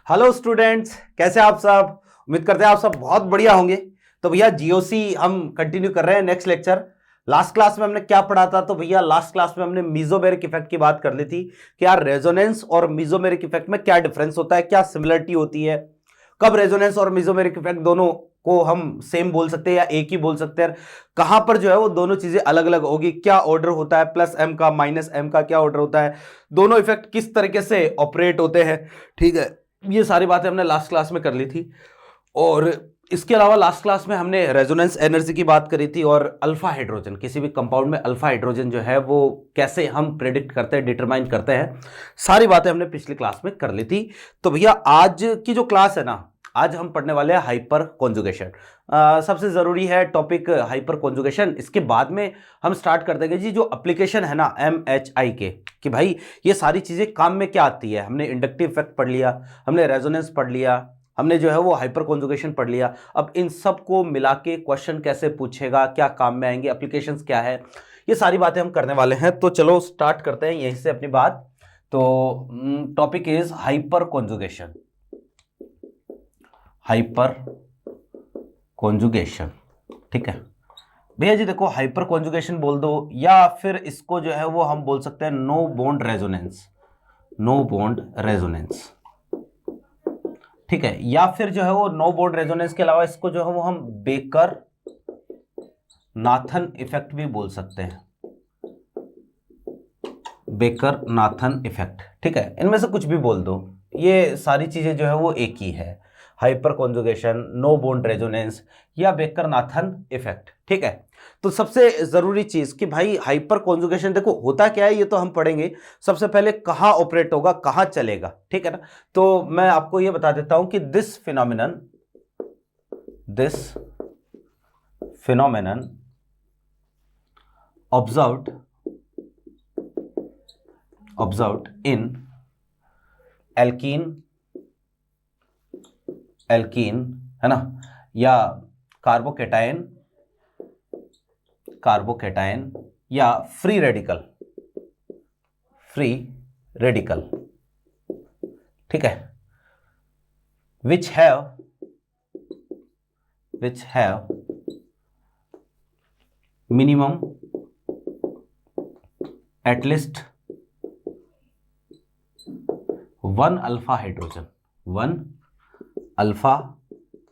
Hello students, कैसे आप सब। उम्मीद करते हैं आप सब बहुत बढ़िया होंगे। तो भैया जीओसी हम कंटिन्यू कर रहे हैं। नेक्स्ट लेक्चर, लास्ट क्लास में हमने क्या पढ़ा था? तो भैया लास्ट क्लास में हमने मीजोमेरिक इफेक्ट की बात कर ली थी कि यार रेजोनेंस और मीजोमेरिक इफेक्ट में क्या डिफरेंस होता है, क्या सिमिलरिटी होती है, कब रेजोनेंस और मीजोमेरिक इफेक्ट दोनों को हम सेम बोल सकते हैं या एक ही बोल सकते हैं, कहां पर जो है वो दोनों चीजें अलग अलग होगी, क्या ऑर्डर होता है प्लस एम का माइनस एम का, क्या ऑर्डर होता है, दोनों इफेक्ट किस तरीके से ऑपरेट होते हैं। ठीक है, ये सारी बातें हमने लास्ट क्लास में कर ली थी। और इसके अलावा लास्ट क्लास में हमने रेजोनेंस एनर्जी की बात करी थी और अल्फा हाइड्रोजन, किसी भी कंपाउंड में अल्फा हाइड्रोजन जो है वो कैसे हम प्रेडिक्ट करते हैं, डिटरमाइन करते हैं, सारी बातें हमने पिछली क्लास में कर ली थी। तो भैया आज की जो क्लास है ना, आज हम पढ़ने वाले हैं हाइपर कॉन्जुगेशन। सबसे जरूरी है टॉपिक हाइपर कॉन्जुगेशन। इसके बाद में हम स्टार्ट कर देंगे जी जो एप्लीकेशन है ना MHI के, कि भाई ये सारी चीजें काम में क्या आती है। हमने इंडक्टिव इफेक्ट पढ़ लिया, हमने रेजोनेंस पढ़ लिया, हमने जो है वो हाइपर कॉन्जुगेशन पढ़ लिया। अब इन सब को मिला के क्वेश्चन कैसे पूछेगा, क्या काम में आएंगे, एप्लीकेशंस क्या है, ये सारी बातें हम करने वाले हैं। तो चलो स्टार्ट करते हैं यहीं से अपनी बात। तो topic is hyper conjugation. Hyper conjugation, ठीक है भैया जी। देखो हाइपर कॉन्जुगेशन बोल दो या फिर इसको जो है वो हम बोल सकते हैं no bond resonance. No bond resonance, ठीक है। या फिर जो है वो नो बॉन्ड रेजोनेंस के अलावा इसको जो है वो हम बेकर नाथन इफेक्ट भी बोल सकते हैं। बेकर नाथन इफेक्ट, ठीक है। इनमें से कुछ भी बोल दो, ये सारी चीजें जो है वो एक ही है। Hyperconjugation, no bond resonance या बेकर नाथन इफेक्ट, ठीक है। तो सबसे जरूरी चीज कि भाई हाइपर कॉन्जुगेशन देखो होता क्या है, ये तो हम पढ़ेंगे। सबसे पहले कहां ऑपरेट होगा, कहां चलेगा, ठीक है ना। तो मैं आपको ये बता देता हूं कि this phenomenon observed in alkene है ना, या कार्बोकेटायन या फ्री रेडिकल, ठीक है, which have minimum at least one alpha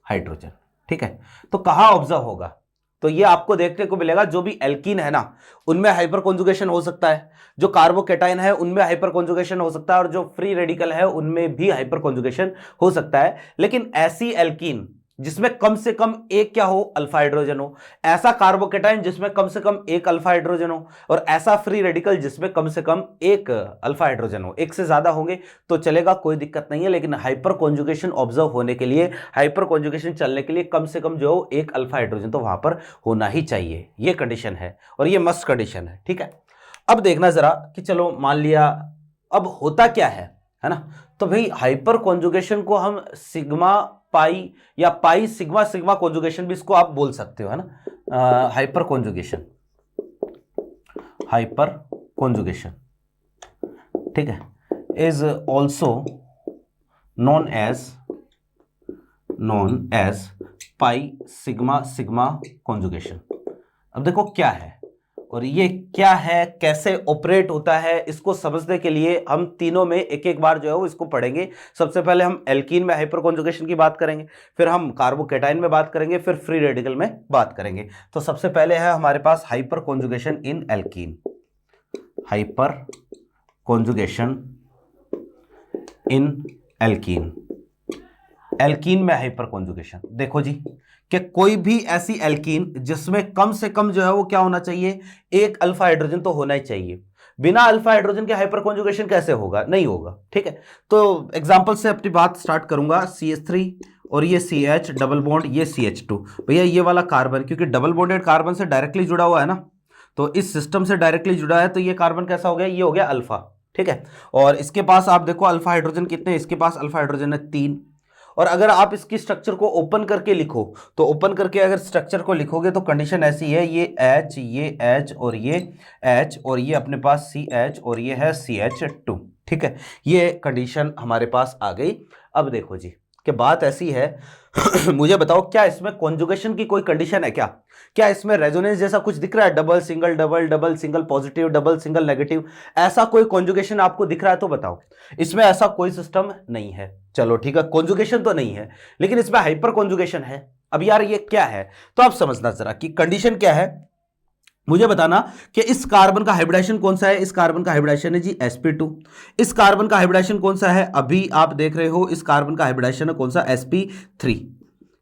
hydrogen, ठीक है। तो कहां ऑब्जर्व होगा, तो ये आपको देखने को मिलेगा जो भी एल्कीन है ना उनमें हाइपर कॉन्जुगेशन हो सकता है, जो कार्बोकेटाइन है उनमें हाइपर कॉन्जुगेशन हो सकता है, और जो फ्री रेडिकल है उनमें भी हाइपर कॉन्जुगेशन हो सकता है। लेकिन ऐसी एल्कीन जिसमें कम से कम एक क्या हो, अल्फा हाइड्रोजन हो, ऐसा कार्बोकेटाइन जिसमें कम से कम एक अल्फा हाइड्रोजन हो, और ऐसा फ्री रेडिकल जिसमें कम से कम एक अल्फा हाइड्रोजन हो। एक से ज्यादा होंगे तो चलेगा, कोई दिक्कत नहीं है, लेकिन हाइपर कॉन्जुगेशन ऑब्जर्व होने के लिए, हाइपर कॉन्जुगेशन चलने के लिए कम से कम जो एक अल्फा हाइड्रोजन तो वहां पर होना ही चाहिए। ये कंडीशन है और ये मस्ट कंडीशन है, ठीक है। अब देखना जरा कि चलो मान लिया अब होता क्या है ना। तो भाई हाइपर कॉन्जुगेशन को हम सिग्मा पाई या पाई सिग्मा सिग्मा कॉन्जुगेशन भी इसको आप बोल सकते हो, है ना। हाइपर कॉन्जुगेशन, ठीक है, is also known as pi sigma sigma conjugation. अब देखो क्या है और ये क्या है, कैसे ऑपरेट होता है, इसको समझने के लिए हम तीनों में एक एक बार जो है वो इसको पढ़ेंगे। सबसे पहले हम एल्कीन में हाइपर कॉन्जुगेशन की बात करेंगे, फिर हम कार्बोकेटाइन में बात करेंगे, फिर फ्री रेडिकल में बात करेंगे। तो सबसे पहले है हमारे पास हाइपर कॉन्जुगेशन इन एल्कीन। हाइपर कॉन्जुगेशन इन एल्कीन में हाइपर कॉन्जुगेशन। देखो जी कि कोई भी ऐसी एल्कीन जिसमें कम से कम जो है वो क्या होना चाहिए, एक अल्फा हाइड्रोजन तो होना ही चाहिए। बिना अल्फा हाइड्रोजन के हाइपर कॉन्जुगेशन कैसे होगा, नहीं होगा, ठीक है। तो एग्जांपल से अपनी बात स्टार्ट करूंगा। CH3 और ये CH डबल बॉन्ड, ये CH2। भैया ये वाला कार्बन क्योंकि डबल बॉन्डेड कार्बन से डायरेक्टली जुड़ा हुआ है ना, तो इस सिस्टम से डायरेक्टली जुड़ा है, तो ये कार्बन कैसा हो गया, ये हो गया अल्फा, ठीक है। और इसके पास आप देखो अल्फा हाइड्रोजन कितने, इसके पास अल्फा हाइड्रोजन है 3। और अगर आप इसकी स्ट्रक्चर को ओपन करके लिखो, तो ओपन करके अगर स्ट्रक्चर को लिखोगे तो कंडीशन ऐसी है, ये H, ये H और ये H और ये अपने पास CH और ये है CH2, ठीक है, ये कंडीशन हमारे पास आ गई। अब देखो जी कि बात ऐसी है मुझे बताओ क्या इसमें कॉन्जुगेशन की कोई कंडीशन है क्या? क्या इसमें रेजोनेंस जैसा कुछ दिख रहा है? Double single double, double single positive, double single negative, ऐसा कोई कॉन्जुगेशन आपको दिख रहा है तो बताओ। इसमें ऐसा कोई सिस्टम नहीं है। चलो ठीक है, कॉन्जुगेशन तो नहीं है, लेकिन इसमें हाइपर कॉन्जुगेशन है। अब यार ये क्या है, तो आप समझना जरा कि कंडीशन क्या है, मुझे बताना कि इस कार्बन का हाइब्रिडाइजेशन कौन सा है। इस कार्बन का हाइब्रिडाइजेशन है जी sp2। इस कार्बन का हाइब्रिडाइजेशन कौन सा है, अभी आप देख रहे हो इस कार्बन का हाइब्रिडाइजेशन है कौन सा, sp3।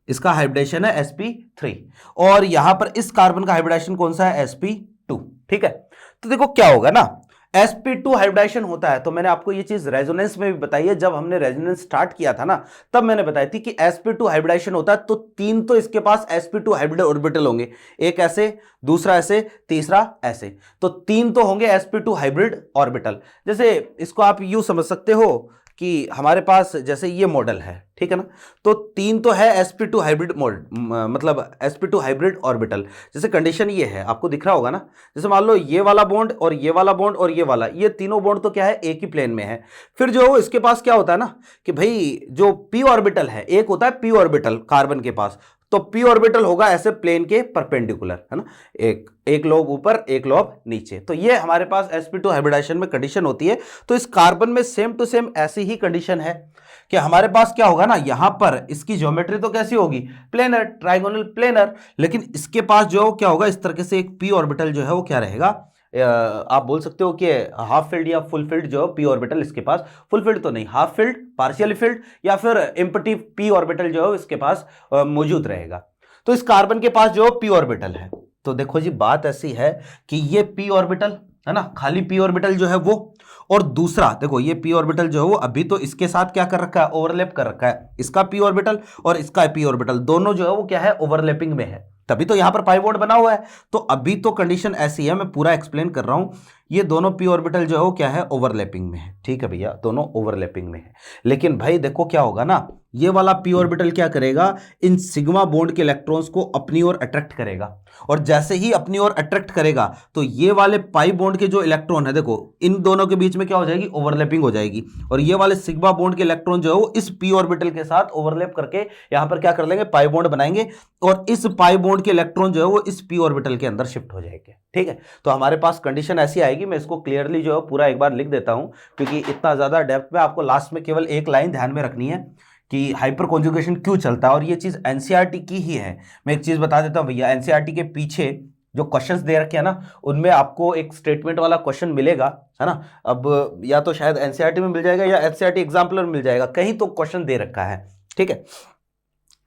इसका हाइब्रिडाइजेशन है sp3। और यहां पर इस कार्बन का हाइब्रिडाइजेशन कौन सा है, sp2। ठीक है, तो देखो क्या होगा ना, sp2 हाइब्रिडाइजेशन होता है, तो मैंने आपको ये चीज रेजोनेंस में भी बताई है, जब हमने रेजोनेंस स्टार्ट किया था ना तब मैंने बताई थी कि sp2 हाइब्रिडाइजेशन होता है तो तीन तो इसके पास sp2 हाइब्रिड ऑर्बिटल होंगे, एक ऐसे, दूसरा ऐसे, तीसरा ऐसे, तो तीन तो होंगे sp2 हाइब्रिड ऑर्बिटल। जैसे इसको आप यूं समझ सकते हो कि हमारे पास जैसे ये मॉडल है, ठीक है ना, तो तीन तो है sp2 हाइब्रिड मतलब sp2 हाइब्रिड ऑर्बिटल। जैसे कंडीशन ये है, आपको दिख रहा होगा ना, जैसे मान लो ये वाला बॉन्ड और ये वाला बॉन्ड और ये वाला, ये तीनों बॉन्ड तो क्या है, एक ही प्लेन में है। फिर जो इसके पास क्या होता है ना कि भाई जो p ऑर्बिटल है, एक होता है p ऑर्बिटल कार्बन के पास, तो p ऑर्बिटल होगा ऐसे प्लेन के परपेंडिकुलर, है ना, एक लोब ऊपर एक लोब नीचे। तो ये हमारे पास sp2 हाइब्रिडाइजेशन में कंडीशन होती है। तो इस कार्बन में सेम टू सेम ऐसी ही कंडीशन है कि हमारे पास क्या होगा ना, यहां पर इसकी ज्योमेट्री तो कैसी होगी, प्लेनर, ट्राइगोनल प्लेनर, लेकिन इसके पास जो क्या होगा, इस तरीके से एक p ऑर्बिटल जो है वो क्या रहेगा, आप बोल सकते हो कि हाफ फिल्ड या फुल फिल्ड जो p ऑर्बिटल इसके पास, फुल फिल्ड तो नहीं, हाफ फिल्ड, पार्शियल फिल्ड या फिर एम्प्टी p ऑर्बिटल जो है इसके पास मौजूद रहेगा। तो इस कार्बन के पास जो p ऑर्बिटल है, तो देखो जी बात ऐसी है कि ये p ऑर्बिटल है ना, खाली p ऑर्बिटल जो है वो, और दूसरा देखो ये p ऑर्बिटल जो है वो अभी तो इसके साथ क्या कर रखा है, ओवरलैप कर रखा है, इसका p ऑर्बिटल और इसका p ऑर्बिटल दोनों जो है वो क्या है, ओवरलैपिंग में है, तभी तो यहां पर पाई बॉन्ड बना हुआ है। तो अभी तो कंडीशन ऐसी है, मैं पूरा एक्सप्लेन कर रहा हूं, ये दोनों p ऑर्बिटल जो है वो क्या है, ओवरलैपिंग में है। ठीक है भैया, दोनों ओवरलैपिंग में है, लेकिन भाई देखो क्या होगा ना, ये वाला p ऑर्बिटल क्या करेगा, इन सिग्मा बॉन्ड के इलेक्ट्रॉन्स को अपनी ओर अट्रैक्ट करेगा, और जैसे ही अपनी ओर अट्रैक्ट करेगा तो ये वाले पाई बॉन्ड के जो इलेक्ट्रॉन है, देखो इन दोनों के बीच में क्या हो जाएगी, ओवरलैपिंग हो जाएगी, और ये वाले सिग्मा बॉन्ड के इलेक्ट्रॉन जो है वो इस p ऑर्बिटल के साथ ओवरलैप करके यहां पर क्या कर लेंगे, पाई बॉन्ड बनाएंगे, और इस पाई बॉन्ड के इलेक्ट्रॉन जो है वो इस p ऑर्बिटल के अंदर शिफ्ट हो जाएंगे। ठीक है, तो हमारे पास कंडीशन ऐसी आएगी, मैं इसको क्लियरली जो है पूरा एक बार लिख देता हूं, क्योंकि इतना ज्यादा डेप्थ में आपको लास्ट में केवल एक लाइन ध्यान में रखनी है कि हाइपर कॉन्जुगेशन क्यों चलता है, और ये चीज एनसीईआरटी की ही है। मैं एक चीज बता देता हूं भैया, एनसीईआरटी के पीछे जो क्वेश्चंस दे रखे हैं ना, उनमें आपको एक स्टेटमेंट वाला क्वेश्चन मिलेगा, है ना, अब या तो शायद एनसीईआरटी में मिल जाएगा या एनसीईआरटी एग्जाम्पलर में मिल जाएगा, कहीं तो क्वेश्चन दे रखा है। ठीक है,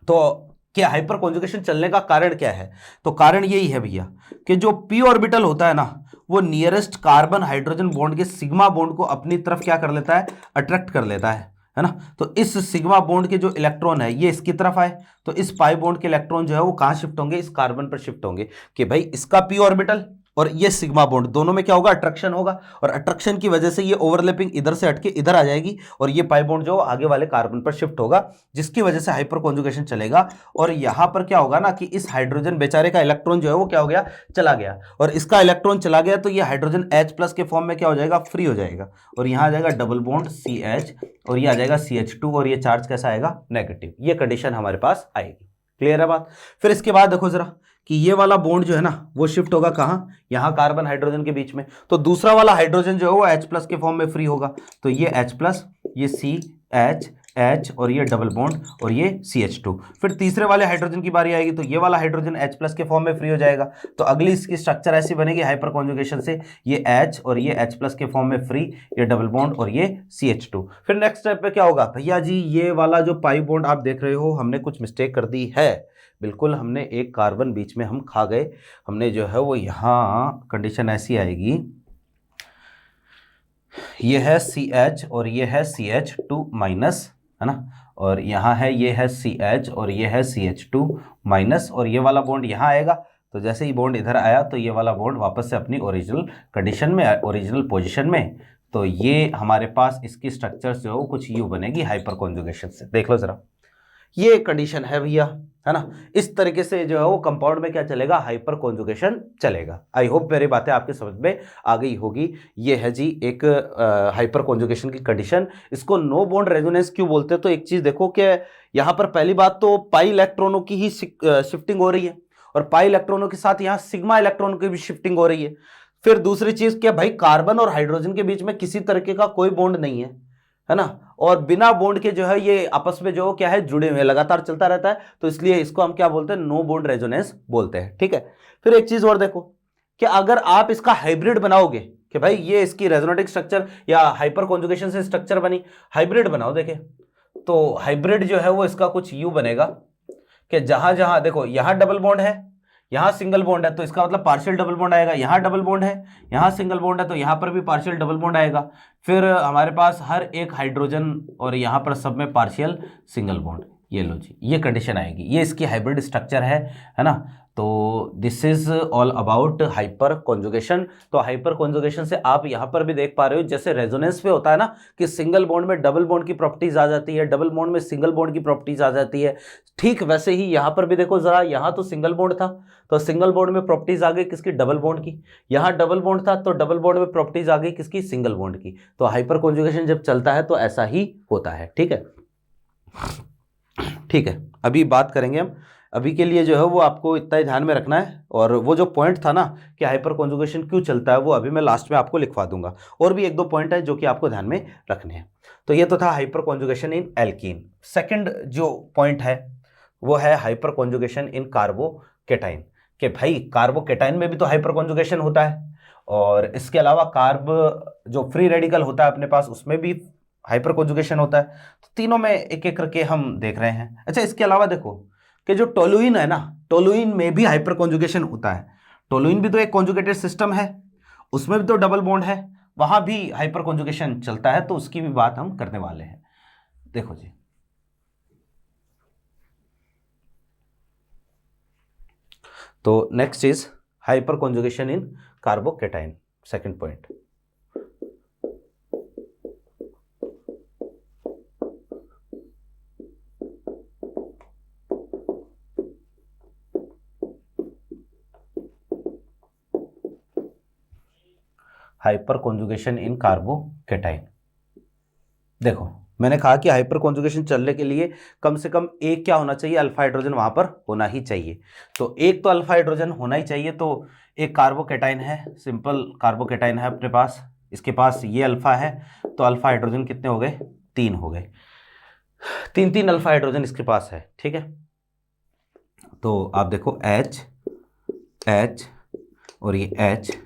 तो क्या हाइपर कॉन्जुगेशन चलने का कारण क्या है, तो कारण यही है भैया कि जो p ऑर्बिटल होता है ना, वो नियरेस्ट कार्बन हाइड्रोजन बॉन्ड के सिग्मा बॉन्ड को अपनी तरफ क्या कर लेता है, अट्रैक्ट कर लेता है ना। तो इस सिग्मा बॉन्ड के जो इलेक्ट्रॉन है ये इसकी तरफ आए, तो इस पाई बॉन्ड के इलेक्ट्रॉन जो है वो कहां शिफ्ट होंगे, इस कार्बन पर शिफ्ट होंगे, कि भाई इसका p ऑर्बिटल और ये सिग्मा बॉन्ड दोनों में क्या होगा, अट्रैक्शन होगा, और अट्रैक्शन की वजह से ये ओवरलैपिंग इधर से हटके इधर आ जाएगी, और ये पाई बॉन्ड जो आगे वाले कार्बन पर शिफ्ट होगा, जिसकी वजह से हाइपर कॉन्जुगेशन चलेगा। और यहां पर क्या होगा ना कि इस हाइड्रोजन बेचारे का इलेक्ट्रॉन जो है वो क्या हो गया, चला गया, और इसका इलेक्ट्रॉन चला गया तो ये हाइड्रोजन H+ के फॉर्म में क्या हो जाएगा, फ्री हो जाएगा, और यहां आ जाएगा डबल बॉन्ड CH, और ये आ जाएगा CH2, और ये चार्ज कैसा आएगा, नेगेटिव। ये कंडीशन हमारे पास आएगी। क्लियर है बात। फिर इसके बाद देखो जरा कि ये वाला बॉन्ड जो है ना वो शिफ्ट होगा कहां, यहां कार्बन हाइड्रोजन के बीच में, तो दूसरा वाला हाइड्रोजन जो है वो H+ के फॉर्म में फ्री होगा, तो ये H+, ये CH H और ये डबल बॉन्ड और ये CH2। फिर तीसरे वाले हाइड्रोजन की बारी आएगी, तो ये वाला हाइड्रोजन H+ के फॉर्म में फ्री हो जाएगा, तो अगली इसकी स्ट्रक्चर ऐसी बनेगी हाइपर कॉन्जुगेशन से, ये H और ये H+ के फॉर्म में फ्री, ये डबल बॉन्ड और ये CH2। फिर नेक्स्ट स्टेप पे क्या होगा भैया जी, ये वाला जो पाई बॉन्ड आप देख रहे हो, हमने कुछ मिस्टेक कर दी है, बिल्कुल हमने एक कार्बन बीच में हम खा गए, हमने जो है वो यहाँ कंडीशन ऐसी आएगी, ये है CH और ये है CH2 माइनस, है ना, और यहाँ है ये है CH और ये है CH2 माइनस, और ये वाला बॉन्ड यहाँ आएगा, तो जैसे ही बॉन्ड इधर आया तो ये वाला बॉन्ड वापस से अपनी ओरिजिनल कंडीशन में, ओरिजिनल पोजीशन में, तो ये हमारे पास इसकी स्ट्रक्चर जो है वो कुछ यूं बनेगी हाइपर कॉन्जुगेशन से। देख लो जरा, ये कंडीशन है भैया, है ना। इस तरीके से जो है वो कंपाउंड में क्या चलेगा, हाइपर कॉन्जुगेशन चलेगा। आई होप मेरी बातें आपके समझ में आ गई होगी। ये है जी एक हाइपर कॉन्जुगेशन की कंडीशन। इसको नो बॉन्ड रेजोनेंस क्यों बोलते हैं, तो एक चीज देखो कि यहां पर पहली बात तो पाई इलेक्ट्रॉनों की ही शिफ्टिंग हो रही है, और पाई इलेक्ट्रॉनों के साथ यहां सिग्मा इलेक्ट्रॉन की भी शिफ्टिंग हो रही है। फिर दूसरी चीज क्या भाई, कार्बन और हाइड्रोजन के बीच में किसी तरीके का कोई बॉन्ड नहीं है ना, और बिना बॉन्ड के जो है ये आपस में जो क्या है जुड़े हुए लगातार चलता रहता है, तो इसलिए इसको हम क्या बोलते हैं, नो बॉन्ड रेजोनेंस बोलते हैं। ठीक है। फिर एक चीज और देखो कि अगर आप इसका हाइब्रिड बनाओगे कि भाई ये इसकी रेजोनेटिक स्ट्रक्चर या हाइपर कॉन्जुगेशन से स्ट्रक्चर बनी, हाइब्रिड बनाओ देखे, तो हाइब्रिड जो है वो इसका कुछ यू बनेगा कि जहां जहां देखो यहां डबल बॉन्ड है, यहां सिंगल बॉन्ड है, तो इसका मतलब पार्शियल डबल बॉन्ड आएगा। यहां डबल बॉन्ड है, यहां सिंगल बॉन्ड है, तो यहां पर भी पार्शियल डबल बॉन्ड आएगा। फिर हमारे पास हर एक हाइड्रोजन और यहां पर सब में पार्शियल सिंगल बॉन्ड। ये लो जी, ये कंडीशन आएगी, ये इसकी हाइब्रिड स्ट्रक्चर है ना। तो this is all about hyper conjugation. तो हाइपर कॉन्जुगेशन से आप यहां पर भी देख पा रहे हो, जैसे रेजोनेंस पे होता है ना कि सिंगल बॉन्ड में डबल बॉन्ड की प्रॉपर्टीज आ जाती है, डबल बॉन्ड में सिंगल बॉन्ड की प्रॉपर्टीज आ जाती है, ठीक वैसे ही यहां पर भी देखो जरा, यहां तो सिंगल बॉन्ड था तो सिंगल बॉन्ड में प्रॉपर्टीज आ गई किसकी, डबल बॉन्ड की। यहां डबल बॉन्ड था तो डबल बॉन्ड में प्रॉपर्टीज आ गई किसकी, सिंगल बॉन्ड की। तो हाइपर कॉन्जुगेशन जब चलता है तो ऐसा ही होता है। ठीक है, ठीक है। अभी बात करेंगे हम, अभी के लिए जो है वो आपको इतना ही ध्यान में रखना है, और वो जो पॉइंट था ना कि हाइपर कॉन्जुगेशन क्यों चलता है, वो अभी मैं लास्ट में आपको लिखवा दूंगा। और भी एक दो पॉइंट है जो कि आपको ध्यान में रखने हैं। तो ये तो था हाइपर कॉन्जुगेशन इन एल्कीन। सेकंड जो पॉइंट है वो है हाइपर कॉन्जुगेशन इन कार्बोकेटाइन, कि भाई कार्बोकेटाइन में भी तो हाइपर कॉन्जुगेशन होता है, और इसके अलावा कार्ब जो फ्री रेडिकल होता है अपने पास उसमें भी हाइपर कॉन्जुगेशन होता है। तो तीनों में एक एक करके हम देख रहे हैं। अच्छा, इसके अलावा देखो कि जो टोलुइन है ना, टोलुइन में भी हाइपर कॉन्जुगेशन होता है। टोलुइन भी तो एक कॉन्जुगेटेड सिस्टम है, उसमें भी तो डबल बॉन्ड है, वहां भी हाइपर कॉन्जुगेशन चलता है, तो उसकी भी बात हम करने वाले हैं। देखो जी, तो next is hyper conjugation in carbocation, second point. Hyper conjugation in carbocation. देखो मैंने कहा कि हाइपर कॉन्जुगेशन चलने के लिए कम से कम एक क्या होना चाहिए, अल्फा हाइड्रोजन वहां पर होना ही चाहिए। तो एक तो अल्फा हाइड्रोजन होना ही चाहिए। तो एक कार्बोकेटाइन है, सिंपल कार्बोकेटाइन है अपने पास, इसके पास ये अल्फा है, तो अल्फा हाइड्रोजन कितने हो गए, 3 हो गए। 3 अल्फा हाइड्रोजन इसके पास है। ठीक है, तो आप देखो H H और ये H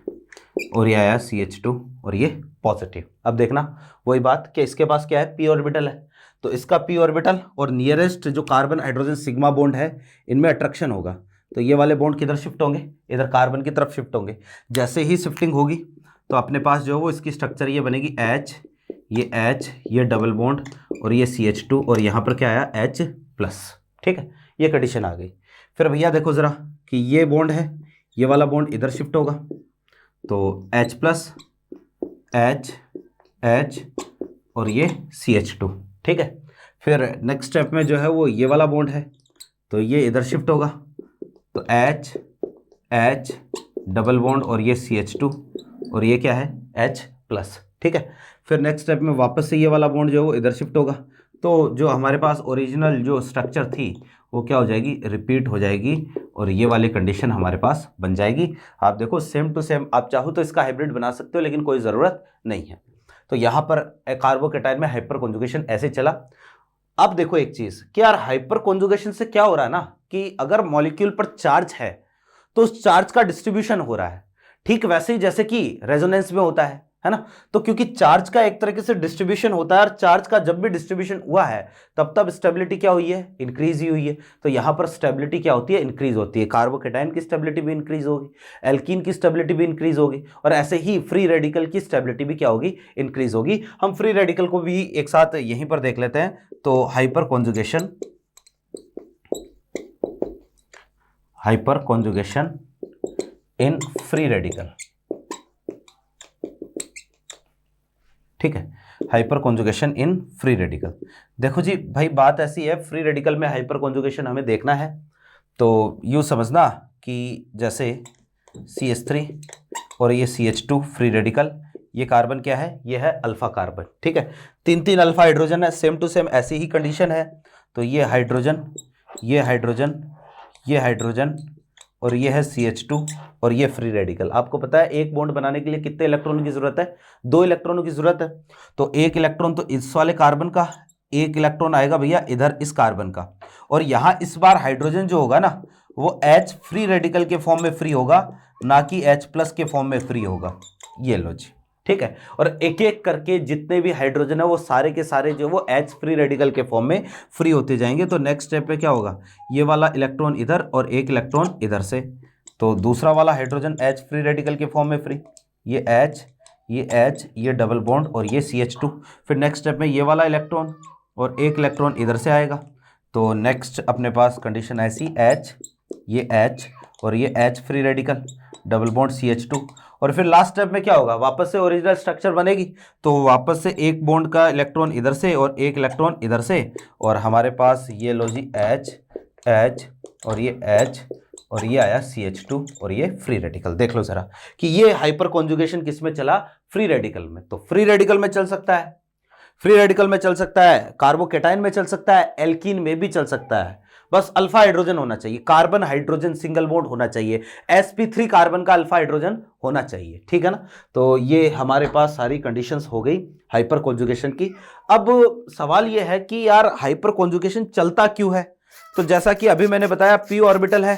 और ये आया CH2 और ये पॉजिटिव। अब देखना वही बात कि इसके पास क्या है, p ऑर्बिटल है, तो इसका p ऑर्बिटल और नियरेस्ट जो कार्बन हाइड्रोजन सिग्मा बॉन्ड है इनमें अट्रैक्शन होगा, तो ये वाले बॉन्ड किधर शिफ्ट होंगे, इधर कार्बन की तरफ शिफ्ट होंगे। जैसे ही शिफ्टिंग होगी तो अपने पास जो है वो इसकी स्ट्रक्चर ये बनेगी H, ये डबल बॉन्ड और ये CH2 और यहाँ पर क्या आया H+। ठीक है, ये कंडीशन आ गई। फिर भैया देखो जरा कि ये बॉन्ड है, ये वाला बॉन्ड इधर शिफ्ट होगा, तो H और ये CH2। ठीक है, फिर नेक्स्ट स्टेप में जो है वो ये वाला बॉन्ड है, तो ये इधर शिफ्ट होगा, तो H डबल बॉन्ड और ये CH2 और ये क्या है H+। ठीक है, फिर नेक्स्ट स्टेप में वापस से ये वाला बॉन्ड जो है वो इधर शिफ्ट होगा, तो जो हमारे पास ओरिजिनल जो स्ट्रक्चर थी वो क्या हो जाएगी, रिपीट हो जाएगी, और ये वाली कंडीशन हमारे पास बन जाएगी। आप देखो सेम टू सेम, आप चाहो तो इसका हाइब्रिड बना सकते हो, लेकिन कोई ज़रूरत नहीं है। तो यहाँ पर कार्बोकेटाइन में हाइपर कॉन्जुगेशन ऐसे चला। अब देखो एक चीज़ कि यार हाइपर कॉन्जुगेशन से क्या हो रहा है ना, कि अगर मॉलिक्यूल पर चार्ज है तो उस चार्ज का डिस्ट्रीब्यूशन हो रहा है, ठीक वैसे ही जैसे कि रेजोनेंस में होता है ना। तो क्योंकि चार्ज का एक तरीके से डिस्ट्रीब्यूशन होता है, और चार्ज का जब भी डिस्ट्रीब्यूशन हुआ है तब तब स्टेबिलिटी क्या हुई है, इंक्रीज ही हुई है। तो यहां पर स्टेबिलिटी क्या होती है, इंक्रीज होती है। कार्बोकेटाइन की स्टेबिलिटी भी इंक्रीज होगी, एल्कीन की स्टेबिलिटी भी इंक्रीज होगी, और ऐसे ही फ्री रेडिकल की स्टेबिलिटी भी क्या होगी, इंक्रीज होगी। हम फ्री रेडिकल को भी एक साथ यहीं पर देख लेते हैं। तो hyper conjugation in free radical. ठीक है, hyper conjugation in free radical. देखो जी भाई, बात ऐसी है, फ्री रेडिकल में हाइपर कॉन्जुगेशन हमें देखना है तो यूँ समझना कि जैसे CH3 और ये CH2 फ्री रेडिकल, ये कार्बन क्या है, ये है अल्फा कार्बन, ठीक है। तीन तीन अल्फा हाइड्रोजन है, सेम टू सेम ऐसी ही कंडीशन है। तो ये हाइड्रोजन, ये हाइड्रोजन, ये हाइड्रोजन और ये है CH2 और ये फ्री रेडिकल। आपको पता है एक बॉन्ड बनाने के लिए कितने इलेक्ट्रॉनों की जरूरत है, 2 इलेक्ट्रॉनों की जरूरत है। तो एक इलेक्ट्रॉन तो इस वाले कार्बन का, एक इलेक्ट्रॉन आएगा भैया इधर इस कार्बन का, और यहां इस बार हाइड्रोजन जो होगा ना वो H फ्री रेडिकल के फॉर्म में फ्री होगा, ना कि H+ के फॉर्म में फ्री होगा। ये लो जी, ठीक है। और एक एक करके जितने भी हाइड्रोजन है वो सारे के सारे जो वो H फ्री रेडिकल के फॉर्म में फ्री होते जाएंगे। तो नेक्स्ट स्टेप पे क्या होगा, ये वाला इलेक्ट्रॉन इधर और एक इलेक्ट्रॉन इधर से, तो दूसरा वाला हाइड्रोजन H फ्री रेडिकल के फॉर्म में फ्री, ये H, ये H, ये डबल बॉन्ड और ये CH2। फिर नेक्स्ट स्टेप में ये वाला इलेक्ट्रॉन और एक इलेक्ट्रॉन इधर से आएगा। तो नेक्स्ट अपने पास कंडीशन ऐसी, H, ये H और ये H free radical, double bond CH2। और फिर लास्ट स्टेप में क्या होगा, वापस से ओरिजिनल स्ट्रक्चर बनेगी। तो वापस से एक बॉन्ड का इलेक्ट्रॉन इधर से और एक इलेक्ट्रॉन इधर से, और हमारे पास ये लो जी H, H और ये H और ये आया CH2 और ये फ्री रेडिकल। देख लो जरा कि ये हाइपर कॉन्जुगेशन किस में चला, फ्री रेडिकल में। तो फ्री रेडिकल में चल सकता है, फ्री रेडिकल में चल सकता है, कार्बोकेटाइन में चल सकता है, एल्कीन में भी चल सकता है। बस अल्फा हाइड्रोजन होना चाहिए, कार्बन हाइड्रोजन सिंगल बॉन्ड होना चाहिए, sp3 कार्बन का अल्फा हाइड्रोजन होना चाहिए, ठीक है ना। तो ये हमारे पास सारी कंडीशंस हो गई हाइपर कॉन्जुगेशन की। अब सवाल ये है कि यार हाइपर कॉन्जुगेशन चलता क्यों है। तो जैसा कि अभी मैंने बताया p ऑर्बिटल है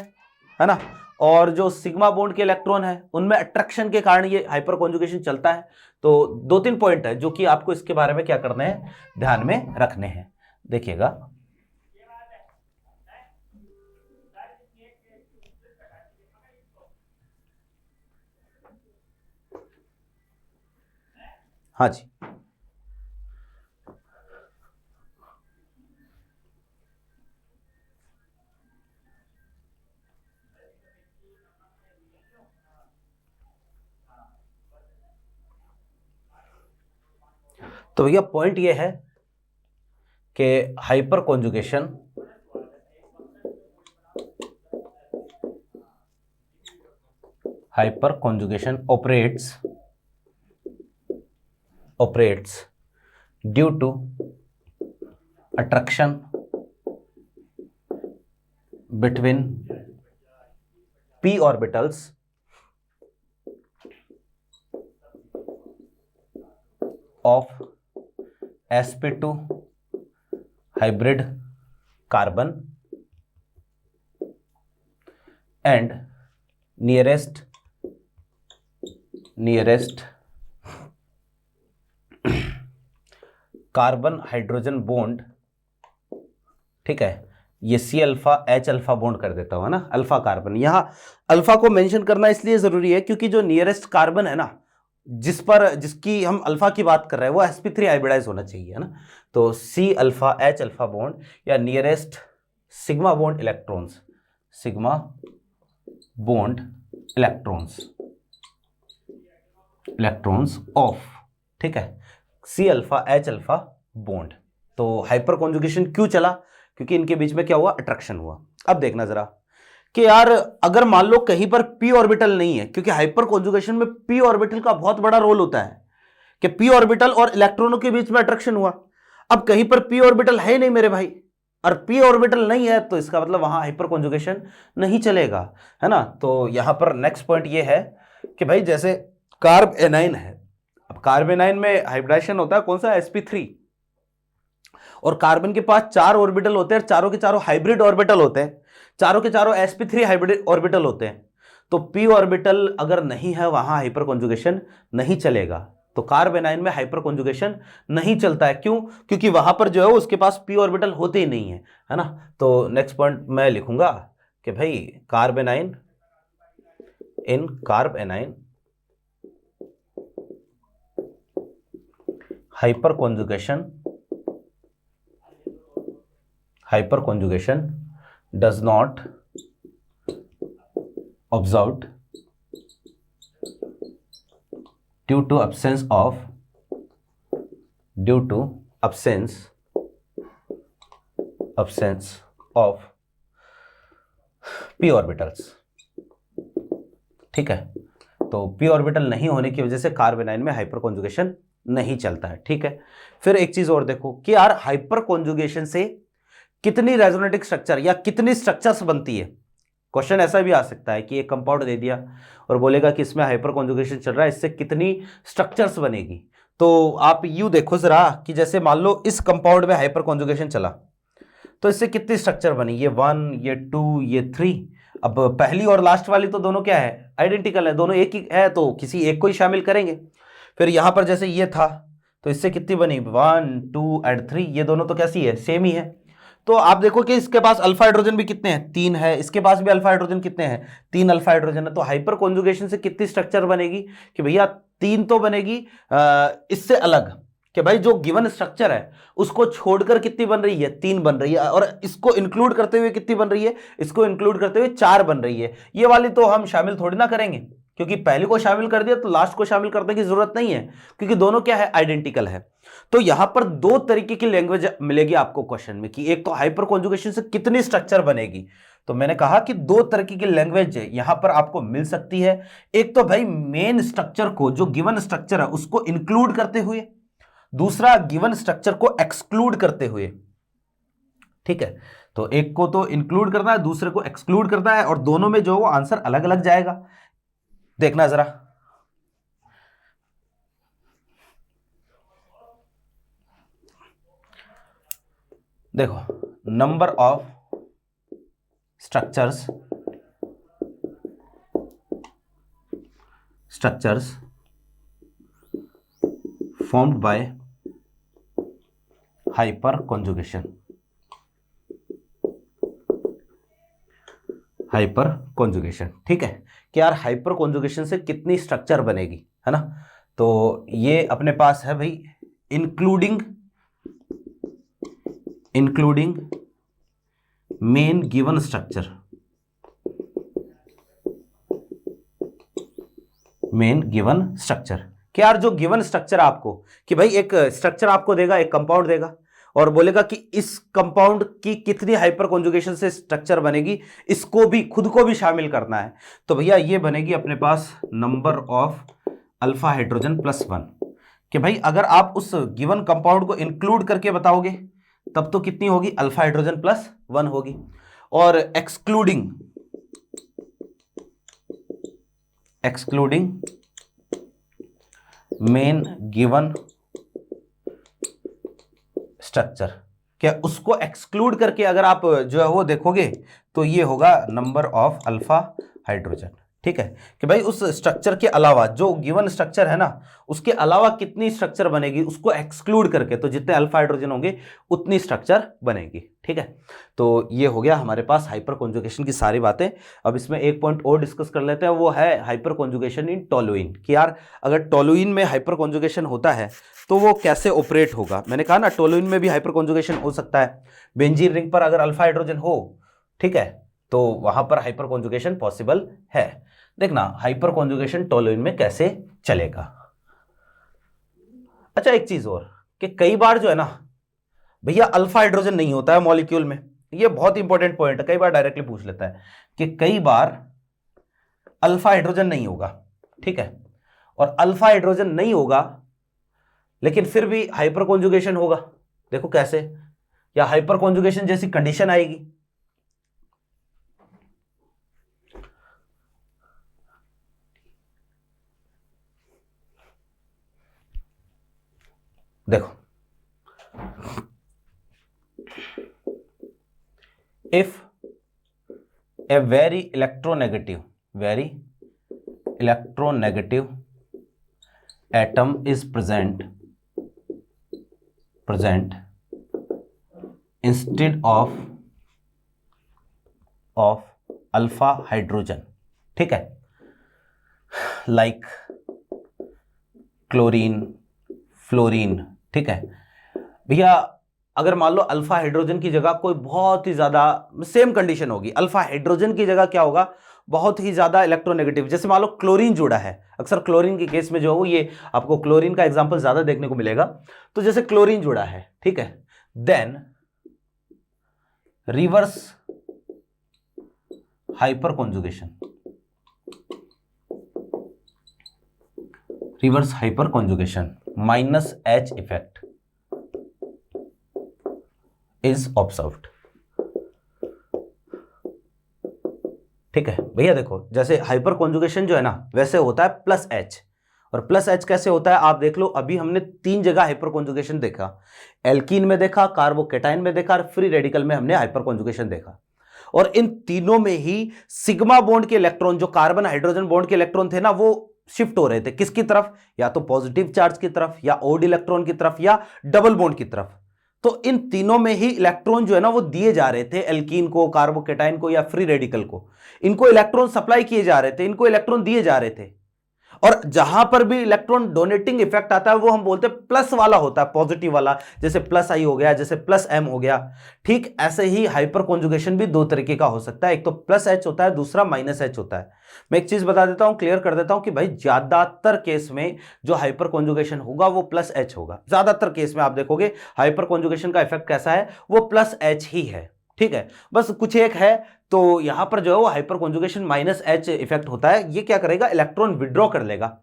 ना, और जो सिग्मा बॉन्ड के इलेक्ट्रॉन है उनमें अट्रैक्शन के कारण ये हाइपर कॉन्जुगेशन चलता है। तो 2-3 पॉइंट है जो कि आपको इसके बारे में क्या करने हैं, ध्यान में रखने हैं, देखिएगा। हाँ जी, तो भैया पॉइंट ये है कि hyper conjugation operates due to attraction between p orbitals of sp2 hybrid carbon and nearest carbon hydrogen bond, ठीक है। ये C alpha H alpha bond कर देता हुआ ना, अल्फा कार्बन। यहां अल्फा को मेंशन करना इसलिए जरूरी है क्योंकि जो नियरेस्ट कार्बन है ना, जिसकी हम अल्फा की बात कर रहे हैं वो sp3 हाइब्रिडाइज होना चाहिए, है ना। तो C alpha H alpha bond या nearest sigma bond electrons, sigma bond electrons of, ठीक है, C alpha H alpha bond. तो हाइपर कॉन्जुगेशन क्यों चला, क्योंकि इनके बीच में क्या हुआ, अट्रैक्शन हुआ। अब देखना जरा कि यार अगर मान लो कहीं पर p ऑर्बिटल नहीं है, क्योंकि हाइपर कॉन्जुगेशन में p ऑर्बिटल का बहुत बड़ा रोल होता है कि p ऑर्बिटल और इलेक्ट्रॉनों के बीच में अट्रैक्शन हुआ। अब कहीं पर p ऑर्बिटल है नहीं मेरे भाई, और p ऑर्बिटल नहीं है तो इसका मतलब वहां हाइपर कॉन्जुगेशन नहीं चलेगा, है ना। तो यहां पर नेक्स्ट पॉइंट ये है कि भाई जैसे कार्ब एनाइन है, अब कार्ब एनाइन में हाइब्रिडाइजेशन होता है कौन सा, sp3, और कार्बन के पास 4 ऑर्बिटल होते हैं, चारों के चारों हाइब्रिड ऑर्बिटल होते हैं, चारों के चारों sp3 हाइब्रिड ऑर्बिटल होते हैं। तो p ऑर्बिटल अगर नहीं है वहां हाइपर कॉन्जुगेशन नहीं चलेगा। तो कार्ब एनाइन में हाइपर कॉन्जुगेशन नहीं चलता है, क्यों, क्योंकि वहां पर जो है उसके पास p ऑर्बिटल होते ही नहीं है ना। तो नेक्स्ट पॉइंट मैं लिखूंगा कि भाई carbanion, in carbanion hyper conjugation does not observed due to absence of due to absence of p orbitals. ठीक है, तो p ऑर्बिटल नहीं होने की वजह से कार्बोनाइन में हाइपर कॉन्जुगेशन नहीं चलता है। ठीक है, फिर एक चीज और देखो कि यार हाइपर कॉन्जुगेशन से कितनी रेजोनेटिक स्ट्रक्चर या कितनी स्ट्रक्चर्स बनती है। क्वेश्चन ऐसा भी आ सकता है कि एक कंपाउंड दे दिया और बोलेगा कि इसमें हाइपर कॉन्जुगेशन चल रहा है, इससे कितनी स्ट्रक्चर्स बनेगी। तो आप यू देखो जरा कि जैसे मान लो इस कंपाउंड में हाइपर कॉन्जुगेशन चला तो इससे कितनी स्ट्रक्चर बनी, ये 1, ये 2, ये 3। अब पहली और लास्ट वाली तो दोनों क्या है, आइडेंटिकल है, दोनों एक ही है, तो किसी एक को ही शामिल करेंगे। फिर यहां पर जैसे ये था तो इससे कितनी बनी, 1, 2 एंड 3, ये दोनों तो कैसी है, सेम ही है। तो आप देखो कि इसके पास अल्फा हाइड्रोजन भी कितने हैं, 3 है, इसके पास भी अल्फा हाइड्रोजन कितने हैं, 3 अल्फा हाइड्रोजन है। तो हाइपर कॉन्जुगेशन से कितनी स्ट्रक्चर बनेगी कि भैया 3 तो बनेगी। इससे अलग कि भाई जो गिवन स्ट्रक्चर है उसको छोड़कर कितनी बन रही है, 3 बन रही है, और इसको इंक्लूड करते हुए कितनी बन रही है, इसको इंक्लूड करते हुए 4 बन रही है। ये वाली तो हम शामिल थोड़ी ना करेंगे, क्योंकि पहले को शामिल कर दिया तो लास्ट को शामिल करने की जरूरत नहीं है, क्योंकि दोनों क्या है, आइडेंटिकल है। तो यहां पर 2 तरीके की लैंग्वेज मिलेगी आपको क्वेश्चन में कि एक तो हाइपर कॉन्जुगेशन से कितनी स्ट्रक्चर बनेगी। तो मैंने कहा कि 2 तरीके की लैंग्वेज यहां पर आपको मिल सकती है। एक तो भाई मेन स्ट्रक्चर को, जो गिवन स्ट्रक्चर है उसको इंक्लूड करते हुए, दूसरा गिवन स्ट्रक्चर को एक्सक्लूड करते हुए। ठीक है, तो एक को तो इंक्लूड करना है, दूसरे को एक्सक्लूड करना है, और दोनों में जो वो आंसर अलग अलग जाएगा। देखना जरा, देखो number of structures formed by hyper conjugation. ठीक है कि यार हाइपर कॉन्जुगेशन से कितनी स्ट्रक्चर बनेगी, है ना। तो ये अपने पास है भाई इंक्लूडिंग मेन गिवन स्ट्रक्चर, कि यार जो गिवन स्ट्रक्चर आपको, कि भाई एक स्ट्रक्चर आपको देगा, एक कंपाउंड देगा और बोलेगा कि इस कंपाउंड की कितनी हाइपर कॉन्जुगेशन से स्ट्रक्चर बनेगी, इसको भी, खुद को भी शामिल करना है। तो भैया ये बनेगी अपने पास number of alpha hydrogen plus 1, कि भाई अगर आप उस गिवन कंपाउंड को इंक्लूड करके बताओगे तब तो कितनी होगी, अल्फा हाइड्रोजन प्लस 1 होगी, और एक्सक्लूडिंग मेन गिवन स्ट्रक्चर, क्या उसको एक्सक्लूड करके अगर आप जो है वो देखोगे तो ये होगा नंबर ऑफ अल्फा हाइड्रोजन। ठीक है कि भाई उस स्ट्रक्चर के अलावा, जो गिवन स्ट्रक्चर है ना, उसके अलावा कितनी स्ट्रक्चर बनेगी उसको एक्सक्लूड करके, तो जितने अल्फा हाइड्रोजन होंगे उतनी स्ट्रक्चर बनेगी। ठीक है, तो ये हो गया हमारे पास हाइपर कॉन्जुगेशन की सारी बातें। अब इसमें एक पॉइंट और डिस्कस कर लेते हैं, वो है हाइपर कॉन्जुगेशन इन टोलुइन, कि यार अगर टोलुइन में हाइपर कॉन्जुगेशन होता है तो वो कैसे ऑपरेट होगा। मैंने कहा ना टोलुइन में भी हाइपर कॉन्जुगेशन हो सकता है, बेंजीन रिंग पर अगर अल्फा हाइड्रोजन हो, ठीक है, तो वहां पर हाइपर कॉन्जुगेशन पॉसिबल है। देखना हाइपर कॉन्जुगेशन टोलुइन में कैसे चलेगा। अच्छा एक चीज और, कि कई बार जो है ना भैया अल्फा हाइड्रोजन नहीं होता है मॉलिक्यूल में, ये बहुत इंपॉर्टेंट पॉइंट है, कई बार डायरेक्टली पूछ लेता है कि कई बार अल्फा हाइड्रोजन नहीं होगा। ठीक है, और अल्फा हाइड्रोजन नहीं होगा लेकिन फिर भी हाइपर कॉन्जुगेशन होगा। देखो कैसे, या हाइपर कॉन्जुगेशन जैसी कंडीशन आएगी। देखो if a very electronegative atom is present instead of alpha hydrogen, ठीक है, लाइक क्लोरीन, फ्लोरीन। ठीक है भैया, अगर मान लो अल्फा हाइड्रोजन की जगह कोई बहुत ही ज्यादा सेम कंडीशन होगी, अल्फा हाइड्रोजन की जगह क्या होगा, बहुत ही ज्यादा इलेक्ट्रोनेगेटिव, जैसे मान लो क्लोरीन जुड़ा है, अक्सर क्लोरीन के केस में जो है ये आपको क्लोरीन का एग्जांपल ज्यादा देखने को मिलेगा। तो जैसे क्लोरीन जुड़ा है, ठीक है, then reverse hyperconjugation, reverse hyperconjugation minus H effect is observed. ठीक है भैया, देखो जैसे हाइपर कॉन्जुगेशन जो है ना वैसे होता है प्लस एच, और प्लस एच कैसे होता है आप देख लो। अभी हमने 3 जगह हाइपर कॉन्जुगेशन देखा, एल्कीन में देखा, कार्बोकेटाइन में देखा, और फ्री रेडिकल में हमने हाइपर कॉन्जुगेशन देखा। और इन तीनों में ही सिग्मा बॉन्ड के इलेक्ट्रॉन, जो कार्बन हाइड्रोजन बॉन्ड के इलेक्ट्रॉन थे ना, वो शिफ्ट हो रहे थे किसकी तरफ, या तो पॉजिटिव चार्ज की तरफ, या ओड इलेक्ट्रॉन की तरफ, या डबल बॉन्ड की तरफ। तो इन तीनों में ही इलेक्ट्रॉन जो है ना वो दिए जा रहे थे, एल्कीन को, कार्बोकेटाइन को, या फ्री रेडिकल को। इनको इलेक्ट्रॉन सप्लाई किए जा रहे थे, इनको इलेक्ट्रॉन दिए जा रहे थे। और जहां पर भी इलेक्ट्रॉन डोनेटिंग इफेक्ट आता है वो हम बोलते हैं प्लस वाला होता है, पॉजिटिव वाला, जैसे प्लस आई हो गया, जैसे प्लस एम हो गया। ठीक ऐसे ही हाइपर कॉन्जुगेशन भी 2 तरीके का हो सकता है, एक तो प्लस एच होता है, दूसरा माइनस एच होता है। मैं एक चीज बता देता हूं, क्लियर कर देता हूं कि भाई ज्यादातर केस में जो हाइपर कॉन्जुगेशन होगा वो प्लस एच होगा। ज्यादातर केस में आप देखोगे हाइपर कॉन्जुगेशन का इफेक्ट कैसा है, वो प्लस एच ही है। ठीक है, बस कुछ एक है, तो यहां पर जो है वो hyper conjugation minus H effect होता है। ये क्या करेगा, इलेक्ट्रॉन विड्रॉ कर लेगा,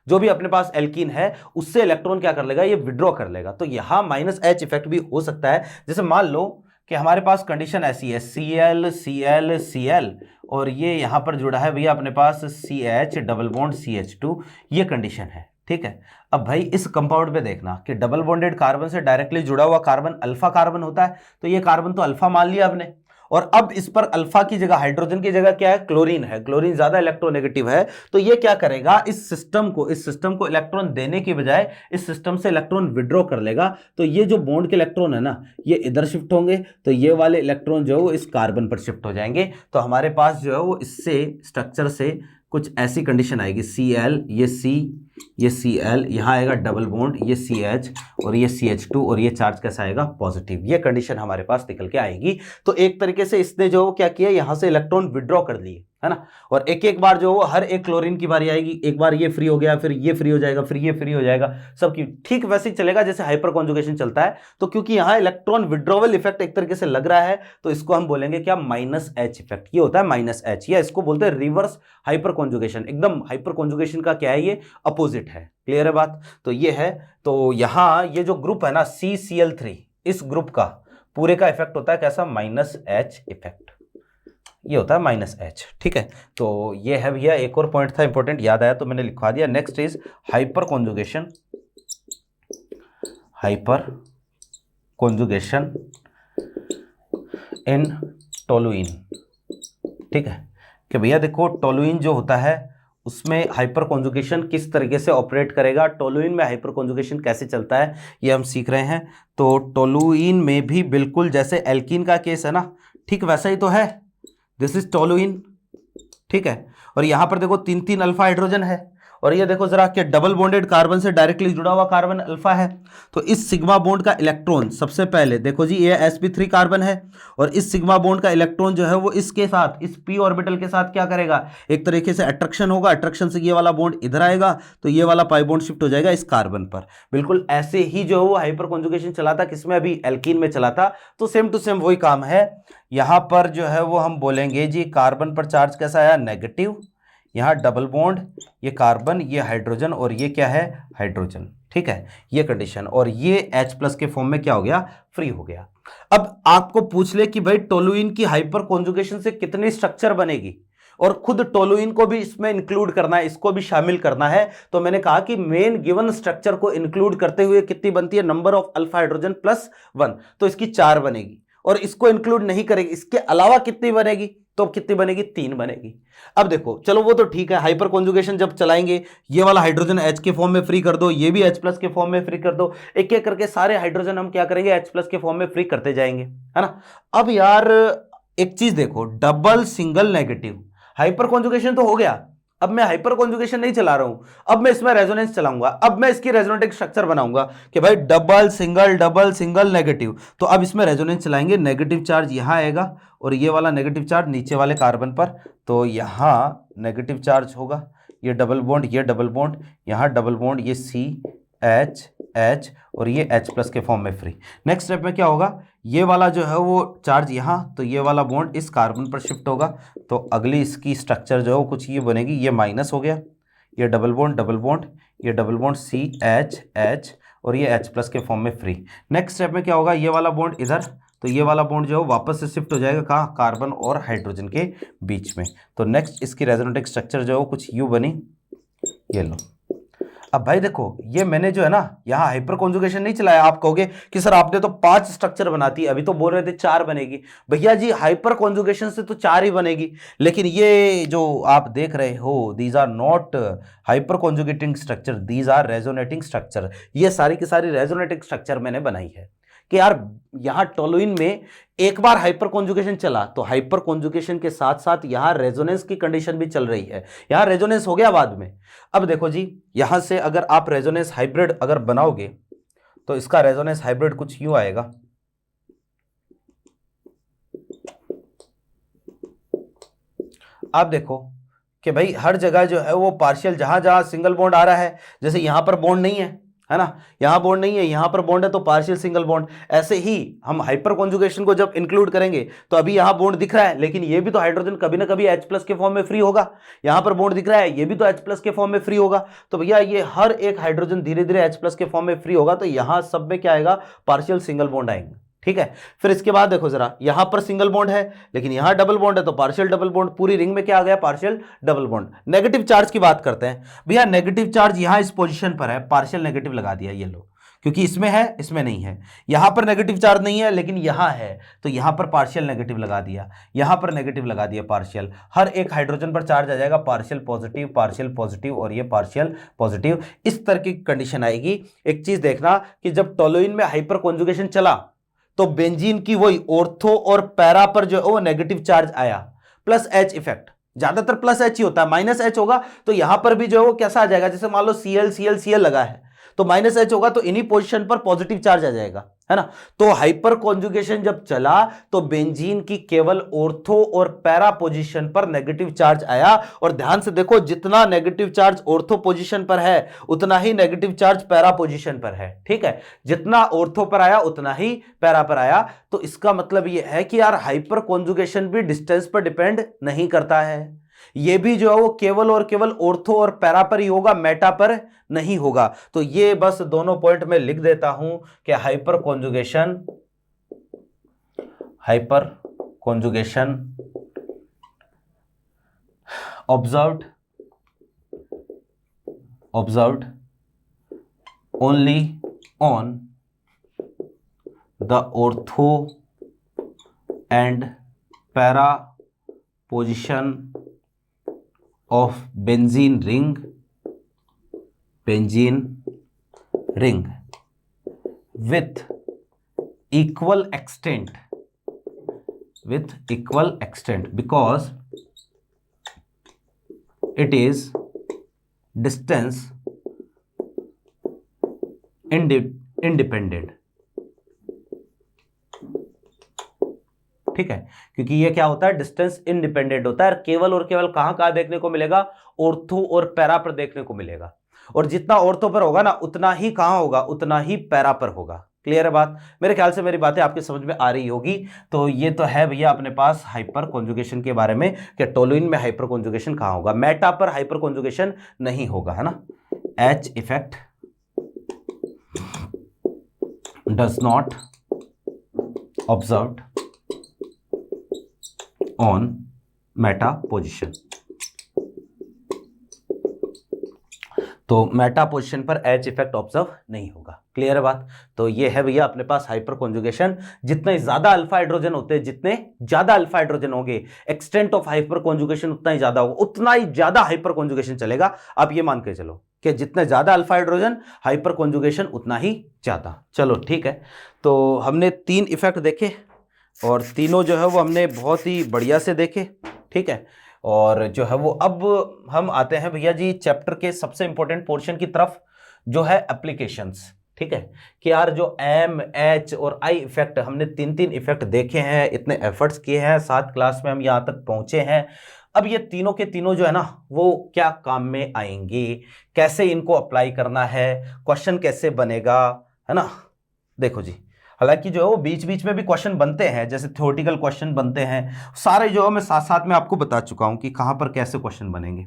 जो भी अपने पास एल्कीन है उससे इलेक्ट्रॉन क्या कर लेगा, ये विड्रॉ कर लेगा। तो यहां माइनस एच इफेक्ट भी हो सकता है। जैसे मान लो कि हमारे पास कंडीशन ऐसी है, Cl Cl Cl, और ये यहां पर जुड़ा है भैया अपने पास CH डबल बॉन्ड CH2, ये कंडीशन है। ठीक है, अब भाई इस कंपाउंड पे देखना कि डबल बॉन्डेड कार्बन से डायरेक्टली जुड़ा हुआ कार्बन अल्फा कार्बन होता है, तो ये कार्बन तो अल्फा मान लिया आपने, और अब इस पर अल्फा की जगह, हाइड्रोजन की जगह क्या है, क्लोरीन है। क्लोरीन ज्यादा इलेक्ट्रोनेगेटिव है, तो ये क्या करेगा, इस सिस्टम को इलेक्ट्रॉन देने की बजाय इस सिस्टम से इलेक्ट्रॉन विड्रॉ कर लेगा। तो ये जो बॉन्ड के इलेक्ट्रॉन है ना, ये इधर शिफ्ट होंगे, तो ये वाले इलेक्ट्रॉन जो है वो इस कार्बन पर शिफ्ट हो जाएंगे। तो हमारे पास जो है वो इससे स्ट्रक्चर से कुछ ऐसी कंडीशन आएगी, Cl, ये C, ये Cl, यहाँ आएगा डबल बॉन्ड, ये CH और ये CH2, और ये चार्ज कैसा आएगा, पॉजिटिव। ये कंडीशन हमारे पास निकल के आएगी। तो एक तरीके से इसने जो क्या किया, यहाँ से इलेक्ट्रॉन विड्रॉ कर लिए, है ना। और एक एक बार जो वो हर एक क्लोरीन की बारी आएगी, एक बार ये फ्री हो गया, फिर ये फ्री हो जाएगा, फिर ये फ्री हो जाएगा, सबकी ठीक वैसे ही चलेगा जैसे हाइपर कॉन्जुगेशन चलता है। तो क्योंकि यहाँ इलेक्ट्रॉन विड्रॉवल इफेक्ट एक तरीके से लग रहा है, तो इसको हम बोलेंगे क्या, माइनस एच इफेक्ट। ये होता है माइनस एच, या इसको बोलते हैं रिवर्स हाइपर कॉन्जुगेशन। एकदम हाइपर कॉन्जुगेशन का क्या है, ये अपोजिट है। क्लियर है बात, तो ये है। तो यहां ये जो ग्रुप है ना CCl3, इस ग्रुप का पूरे का इफेक्ट होता है कैसा, माइनस एच इफेक्ट, ये होता है माइनस एच। ठीक है, तो ये है भैया, एक और पॉइंट था इंपॉर्टेंट, याद आया तो मैंने लिखवा दिया। Next is hyper conjugation, hyper conjugation in toluene. ठीक है, कि भैया देखो टोलुइन जो होता है उसमें हाइपर कॉन्जुगेशन किस तरीके से ऑपरेट करेगा, टोलुइन में हाइपर कॉन्जुगेशन कैसे चलता है, ये हम सीख रहे हैं। तो टोलुइन में भी बिल्कुल जैसे एल्कीन का केस है ना, ठीक वैसा ही तो है। दिस इज टोलुइन, ठीक है, और यहां पर देखो 3 अल्फा हाइड्रोजन है, और ये देखो जरा कि डबल बॉन्डेड कार्बन से डायरेक्टली जुड़ा हुआ कार्बन अल्फा है। तो इस सिग्मा बॉन्ड का इलेक्ट्रॉन सबसे पहले देखो जी, ये sp3 कार्बन है, और इस सिग्मा बॉन्ड का इलेक्ट्रॉन जो है वो इसके साथ, इस p ऑर्बिटल के साथ क्या करेगा, एक तरीके से अट्रैक्शन होगा। अट्रैक्शन से ये वाला बॉन्ड इधर आएगा, तो ये वाला पाई बॉन्ड शिफ्ट हो जाएगा इस कार्बन पर। बिल्कुल ऐसे ही जो है वो हाइपर कॉन्जुगेशन चला था, किसमें, अभी एल्कीन में चला था। तो सेम टू सेम वही काम है। यहां पर जो है वो हम बोलेंगे जी, कार्बन पर चार्ज कैसा आया, नेगेटिव, यहाँ डबल बॉन्ड, ये कार्बन, ये हाइड्रोजन, और ये क्या है, हाइड्रोजन। ठीक है, ये कंडीशन, और ये H+ के फॉर्म में क्या हो गया, फ्री हो गया। अब आपको पूछ ले कि भाई टोलुइन की हाइपर कॉन्जुगेशन से कितनी स्ट्रक्चर बनेगी, और खुद टोलुइन को भी इसमें इंक्लूड करना है, इसको भी शामिल करना है। तो मैंने कहा कि मेन गिवन स्ट्रक्चर को इंक्लूड करते हुए कितनी बनती है, नंबर ऑफ अल्फा हाइड्रोजन +1, तो इसकी 4 बनेगी। और इसको इंक्लूड नहीं करेगी, इसके अलावा कितनी बनेगी, तो कितनी बनेगी, 3 बनेगी। अब देखो चलो वो तो ठीक है, हाइपर कॉन्जुगेशन जब चलाएंगे, ये वाला हाइड्रोजन H के फॉर्म में फ्री कर दो, ये भी H+ के फॉर्म में फ्री कर दो, एक एक करके सारे हाइड्रोजन हम क्या करेंगे, H+ के फॉर्म में फ्री करते जाएंगे, है ना। अब यार एक चीज देखो, double single negative hyper conjugation तो हो गया। अब मैं हाइपर कॉन्जुगेशन नहीं चला रहा हूं, अब मैं इसमें रेजोनेंस चलाऊंगा। अब मैं इसकी रेजोनेटिक स्ट्रक्चर बनाऊंगा कि भाई डबल सिंगल नेगेटिव। तो अब इसमें रेजोनेंस चलाएंगे, नेगेटिव चार्ज यहां आएगा और ये वाला नेगेटिव चार्ज नीचे वाले कार्बन पर, तो यहां नेगेटिव चार्ज होगा, ये डबल बॉन्ड, यहां डबल बॉन्ड, ये CH और ये H+ के फॉर्म में फ्री। नेक्स्ट स्टेप में क्या होगा, ये वाला जो है वो चार्ज यहाँ, तो ये वाला बॉन्ड इस कार्बन पर शिफ्ट होगा, तो अगली इसकी स्ट्रक्चर जो है वो कुछ ये बनेगी, ये माइनस हो गया, ये डबल बॉन्ड, ये डबल बॉन्ड CH और ये H+ के फॉर्म में फ्री। नेक्स्ट स्टेप में क्या होगा, ये वाला बॉन्ड इधर, तो ये वाला बॉन्ड जो है वापस से शिफ्ट हो जाएगा कहाँ, कार्बन और हाइड्रोजन के बीच में। तो नेक्स्ट इसकी रेजोनेटिक स्ट्रक्चर जो है वो कुछ यूं बनी, ये लो। अब भाई देखो, ये मैंने जो है ना यहाँ हाइपर कॉन्जुगेशन नहीं चलाया। आप कहोगे कि सर आपने तो 5 स्ट्रक्चर बनाती, अभी तो बोल रहे थे 4 बनेगी। भैया जी हाइपर कॉन्जुगेशन से तो 4 ही बनेगी, लेकिन ये जो आप देख रहे हो, these are not hyperconjugating structure, these are resonating structure. ये सारी की सारी रेजोनेटिंग स्ट्रक्चर मैंने बनाई है कि यार यहां टोलुइन में एक बार हाइपर कॉन्जुगेशन चला तो हाइपर कॉन्जुगेशन के साथ साथ यहां रेजोनेंस की कंडीशन भी चल रही है। यहां रेजोनेंस हो गया बाद में। अब देखो जी, यहां से अगर आप रेजोनेंस हाइब्रिड अगर बनाओगे तो इसका रेजोनेंस हाइब्रिड कुछ यूं आएगा, आप देखो कि भाई हर जगह जो है वो पार्शियल, जहां जहां सिंगल बॉन्ड आ रहा है, जैसे यहां पर बॉन्ड नहीं है ना, यहां बॉन्ड नहीं है, यहां पर बॉन्ड है तो पार्शियल सिंगल बॉन्ड। ऐसे ही हम हाइपर कॉन्जुगेशन को जब इंक्लूड करेंगे तो अभी यहां बॉन्ड दिख रहा है, लेकिन ये भी तो हाइड्रोजन कभी ना कभी H+ के फॉर्म में फ्री होगा। यहां पर बॉन्ड दिख रहा है, ये भी तो H+ के फॉर्म में फ्री होगा। तो भैया ये हर एक हाइड्रोजन धीरे धीरे H+ के फॉर्म में फ्री होगा, तो यहां सब में क्या आएगा, पार्शियल सिंगल बॉन्ड आएंगे। ठीक है, फिर इसके बाद देखो जरा, यहां पर सिंगल बॉन्ड है लेकिन यहां डबल बॉन्ड है, तो पार्शियल डबल बॉन्ड, पूरी रिंग में क्या आ गया, partial double bond. Negative charge की बात करते हैं भैया, नेगेटिव चार्ज यहां इस पोजीशन पर है, पार्शियल नेगेटिव लगा दिया, ये लो, क्योंकि इसमें है इसमें नहीं है। यहां पर नेगेटिव चार्ज नहीं है लेकिन यहां है, तो यहां पर पार्शियल नेगेटिव लगा दिया, यहां पर नेगेटिव लगा दिया पार्शियल। हर एक हाइड्रोजन पर चार्ज आ जाएगा पार्शियल पॉजिटिव और ये पार्शियल पॉजिटिव। इस तरह की कंडीशन आएगी। एक चीज देखना कि जब टोलुइन में हाइपर कॉन्जुगेशन चला तो बेंजीन की वही ऑर्थो और पैरा पर जो है वो नेगेटिव चार्ज आया, प्लस H इफेक्ट, ज्यादातर प्लस H ही होता है, माइनस H होगा तो यहां पर भी जो है वो कैसा आ जाएगा, जैसे मान लो Cl लगा है तो माइनस H होगा, तो इन्हीं पोजीशन पर पॉजिटिव चार्ज आ जाएगा, है ना। तो हाइपर कॉन्जुगेशन जब चला तो बेंजीन की केवल ऑर्थो और पैरा पोजीशन पर नेगेटिव चार्ज आया। और ध्यान से देखो, जितना नेगेटिव चार्ज ऑर्थो पोजीशन पर है उतना ही नेगेटिव चार्ज पैरा पोजीशन पर है। ठीक है, जितना ऑर्थो पर आया उतना ही पैरा पर आया। तो इसका मतलब यह है कि यार हाइपर कॉन्जुगेशन भी डिस्टेंस पर डिपेंड नहीं करता है, ये भी जो है वो केवल और केवल ऑर्थो और पैरा पर ही होगा, मेटा पर नहीं होगा। तो ये बस दोनों पॉइंट में लिख देता हूं कि hyper conjugation observed only on the ortho and para position of benzene ring with equal extent because it is distance independent। ठीक है, क्योंकि ये क्या होता है, डिस्टेंस इंडिपेंडेंट होता है। केवल और केवल कहां कहां देखने को मिलेगा, ऑर्थो और पैरा पर देखने को मिलेगा। और जितना ऑर्थो पर होगा ना उतना ही कहां होगा, उतना ही पैरा पर होगा। क्लियर है बात? मेरे ख्याल से मेरी बातें आपकी समझ में आ रही होगी। तो ये तो है भैया अपने पास हाइपर कॉन्जुगेशन के बारे में कि टोलुइन में हाइपर कॉन्जुगेशन कहां होगा, मेटा पर हाइपर कॉन्जुगेशन नहीं होगा, है ना। H effect does not observed on Meta position. तो मेटा पोजीशन पर H इफेक्ट ऑब्जर्व नहीं होगा। क्लियर है बात? तो ये है भैया अपने पास हाइपर कॉन्जुगेशन। जितने ज्यादा अल्फा हाइड्रोजन होते हैं, जितने ज्यादा अल्फा हाइड्रोजन होंगे, एक्सटेंट ऑफ हाइपर कॉन्जुगेशन उतना ही ज्यादा होगा, उतना ही ज्यादा हाइपर कॉन्जुगेशन चलेगा। आप ये मान के चलो कि जितने ज्यादा अल्फा हाइड्रोजन, हाइपर कॉन्जुगेशन उतना ही ज्यादा। चलो ठीक है, तो हमने 3 इफेक्ट देखे और तीनों जो है वो हमने बहुत ही बढ़िया से देखे। ठीक है, और जो है वो अब हम आते हैं भैया जी चैप्टर के सबसे इंपॉर्टेंट पोर्शन की तरफ, जो है एप्लीकेशंस। ठीक है कि यार जो एम एच और आई इफेक्ट, हमने तीन तीन इफेक्ट देखे हैं, इतने एफर्ट्स किए हैं, 7 क्लास में हम यहाँ तक पहुंचे हैं। अब ये तीनों के तीनों जो है ना वो क्या काम में आएंगे, कैसे इनको अप्लाई करना है, क्वेश्चन कैसे बनेगा, है ना। देखो जी, हालांकि जो है वो बीच बीच में भी क्वेश्चन बनते हैं, जैसे थ्योरेटिकल क्वेश्चन बनते हैं, सारे जो है मैं साथ साथ में आपको बता चुका हूं कि कहां पर कैसे क्वेश्चन बनेंगे।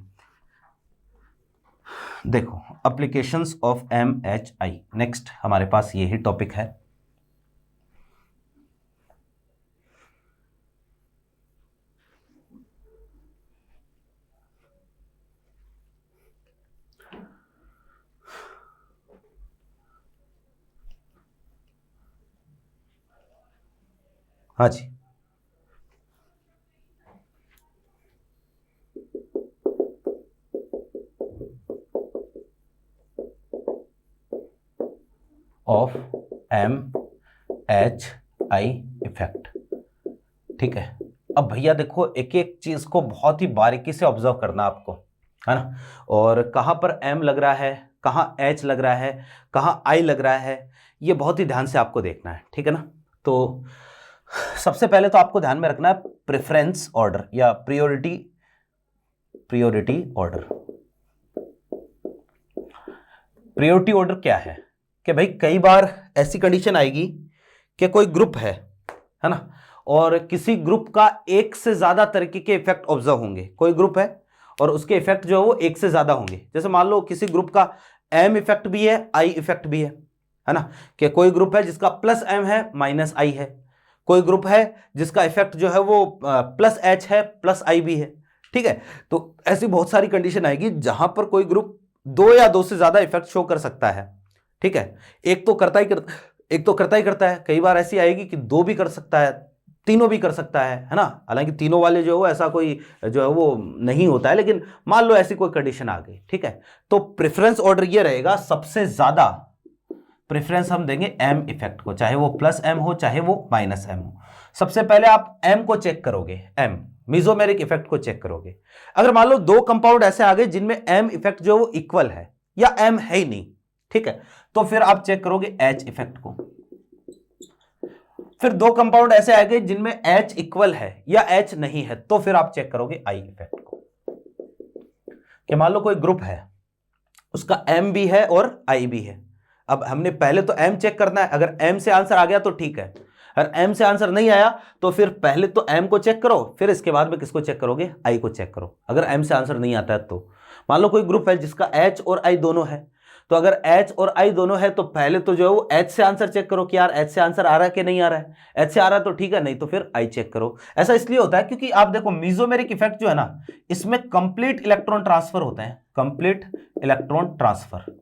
देखो, applications of M H I, next हमारे पास यही टॉपिक है। हाँ जी, of M H I effect. ठीक है, अब भैया देखो एक एक चीज को बहुत ही बारीकी से ऑब्जर्व करना आपको, है ना। और कहां पर एम लग रहा है, कहां एच लग रहा है, कहां आई लग रहा है, ये बहुत ही ध्यान से आपको देखना है। ठीक है ना। तो सबसे पहले तो आपको ध्यान में रखना है प्रेफरेंस ऑर्डर या प्रियोरिटी ऑर्डर। प्रियोरिटी ऑर्डर क्या है कि भाई कई बार ऐसी कंडीशन आएगी कि कोई ग्रुप है ना, और किसी ग्रुप का एक से ज्यादा तरीके के इफेक्ट ऑब्जर्व होंगे। कोई ग्रुप है और उसके इफेक्ट जो है वो एक से ज्यादा होंगे। जैसे मान लो किसी ग्रुप का एम इफेक्ट भी है, आई इफेक्ट भी है ना, कि कोई ग्रुप है जिसका प्लस एम है माइनस आई है, कोई ग्रुप है जिसका इफेक्ट जो है वो प्लस एच है प्लस आई भी है। ठीक है, तो ऐसी बहुत सारी कंडीशन आएगी जहां पर कोई ग्रुप दो या दो से ज्यादा इफेक्ट शो कर सकता है। ठीक है, एक तो करता ही करता है, कई बार ऐसी आएगी कि दो भी कर सकता है, तीनों भी कर सकता है ना। हालांकि तीनों वाले जो है वो ऐसा कोई जो है वो नहीं होता है, लेकिन मान लो ऐसी कोई कंडीशन आ गई। ठीक है, तो प्रेफरेंस ऑर्डर ये रहेगा, सबसे ज्यादा प्रेफरेंस हम देंगे एम इफेक्ट को, चाहे वो प्लस एम हो चाहे वो माइनस एम हो। सबसे पहले आप एम को चेक करोगे, एम मीजोमेरिक इफेक्ट को चेक करोगे। अगर मान लो दो कंपाउंड ऐसे आ गए जिनमें एम इफेक्ट जो है वो इक्वल है या एम है ही नहीं, ठीक है, तो फिर आप चेक करोगे एच इफेक्ट को। फिर दो कंपाउंड ऐसे आ गए जिनमें एच इक्वल है या एच नहीं है, तो फिर आप चेक करोगे आई इफेक्ट को। कि मान लो कोई ग्रुप है, उसका एम भी है और आई भी है। अब हमने पहले तो एम चेक करना है, अगर एम से आंसर आ गया तो ठीक है, अगर एम से आंसर नहीं आया तो फिर पहले तो एम को चेक करो, फिर इसके बाद में किसको चेक करोगे, आई को चेक करो। अगर एम से आंसर नहीं आता है तो मान लो कोई ग्रुप है जिसका एच और आई दोनों है, तो अगर एच और आई दोनों है तो पहले तो जो है वो एच से आंसर चेक करो कि यार एच से आंसर आ रहा है कि नहीं आ रहा है। एच से आ रहा है तो ठीक है, नहीं तो फिर आई चेक करो। ऐसा इसलिए होता है क्योंकि आप देखो मीजोमेरिक इफेक्ट जो है ना, इसमें कंप्लीट इलेक्ट्रॉन ट्रांसफर होते हैं, कंप्लीट इलेक्ट्रॉन ट्रांसफर।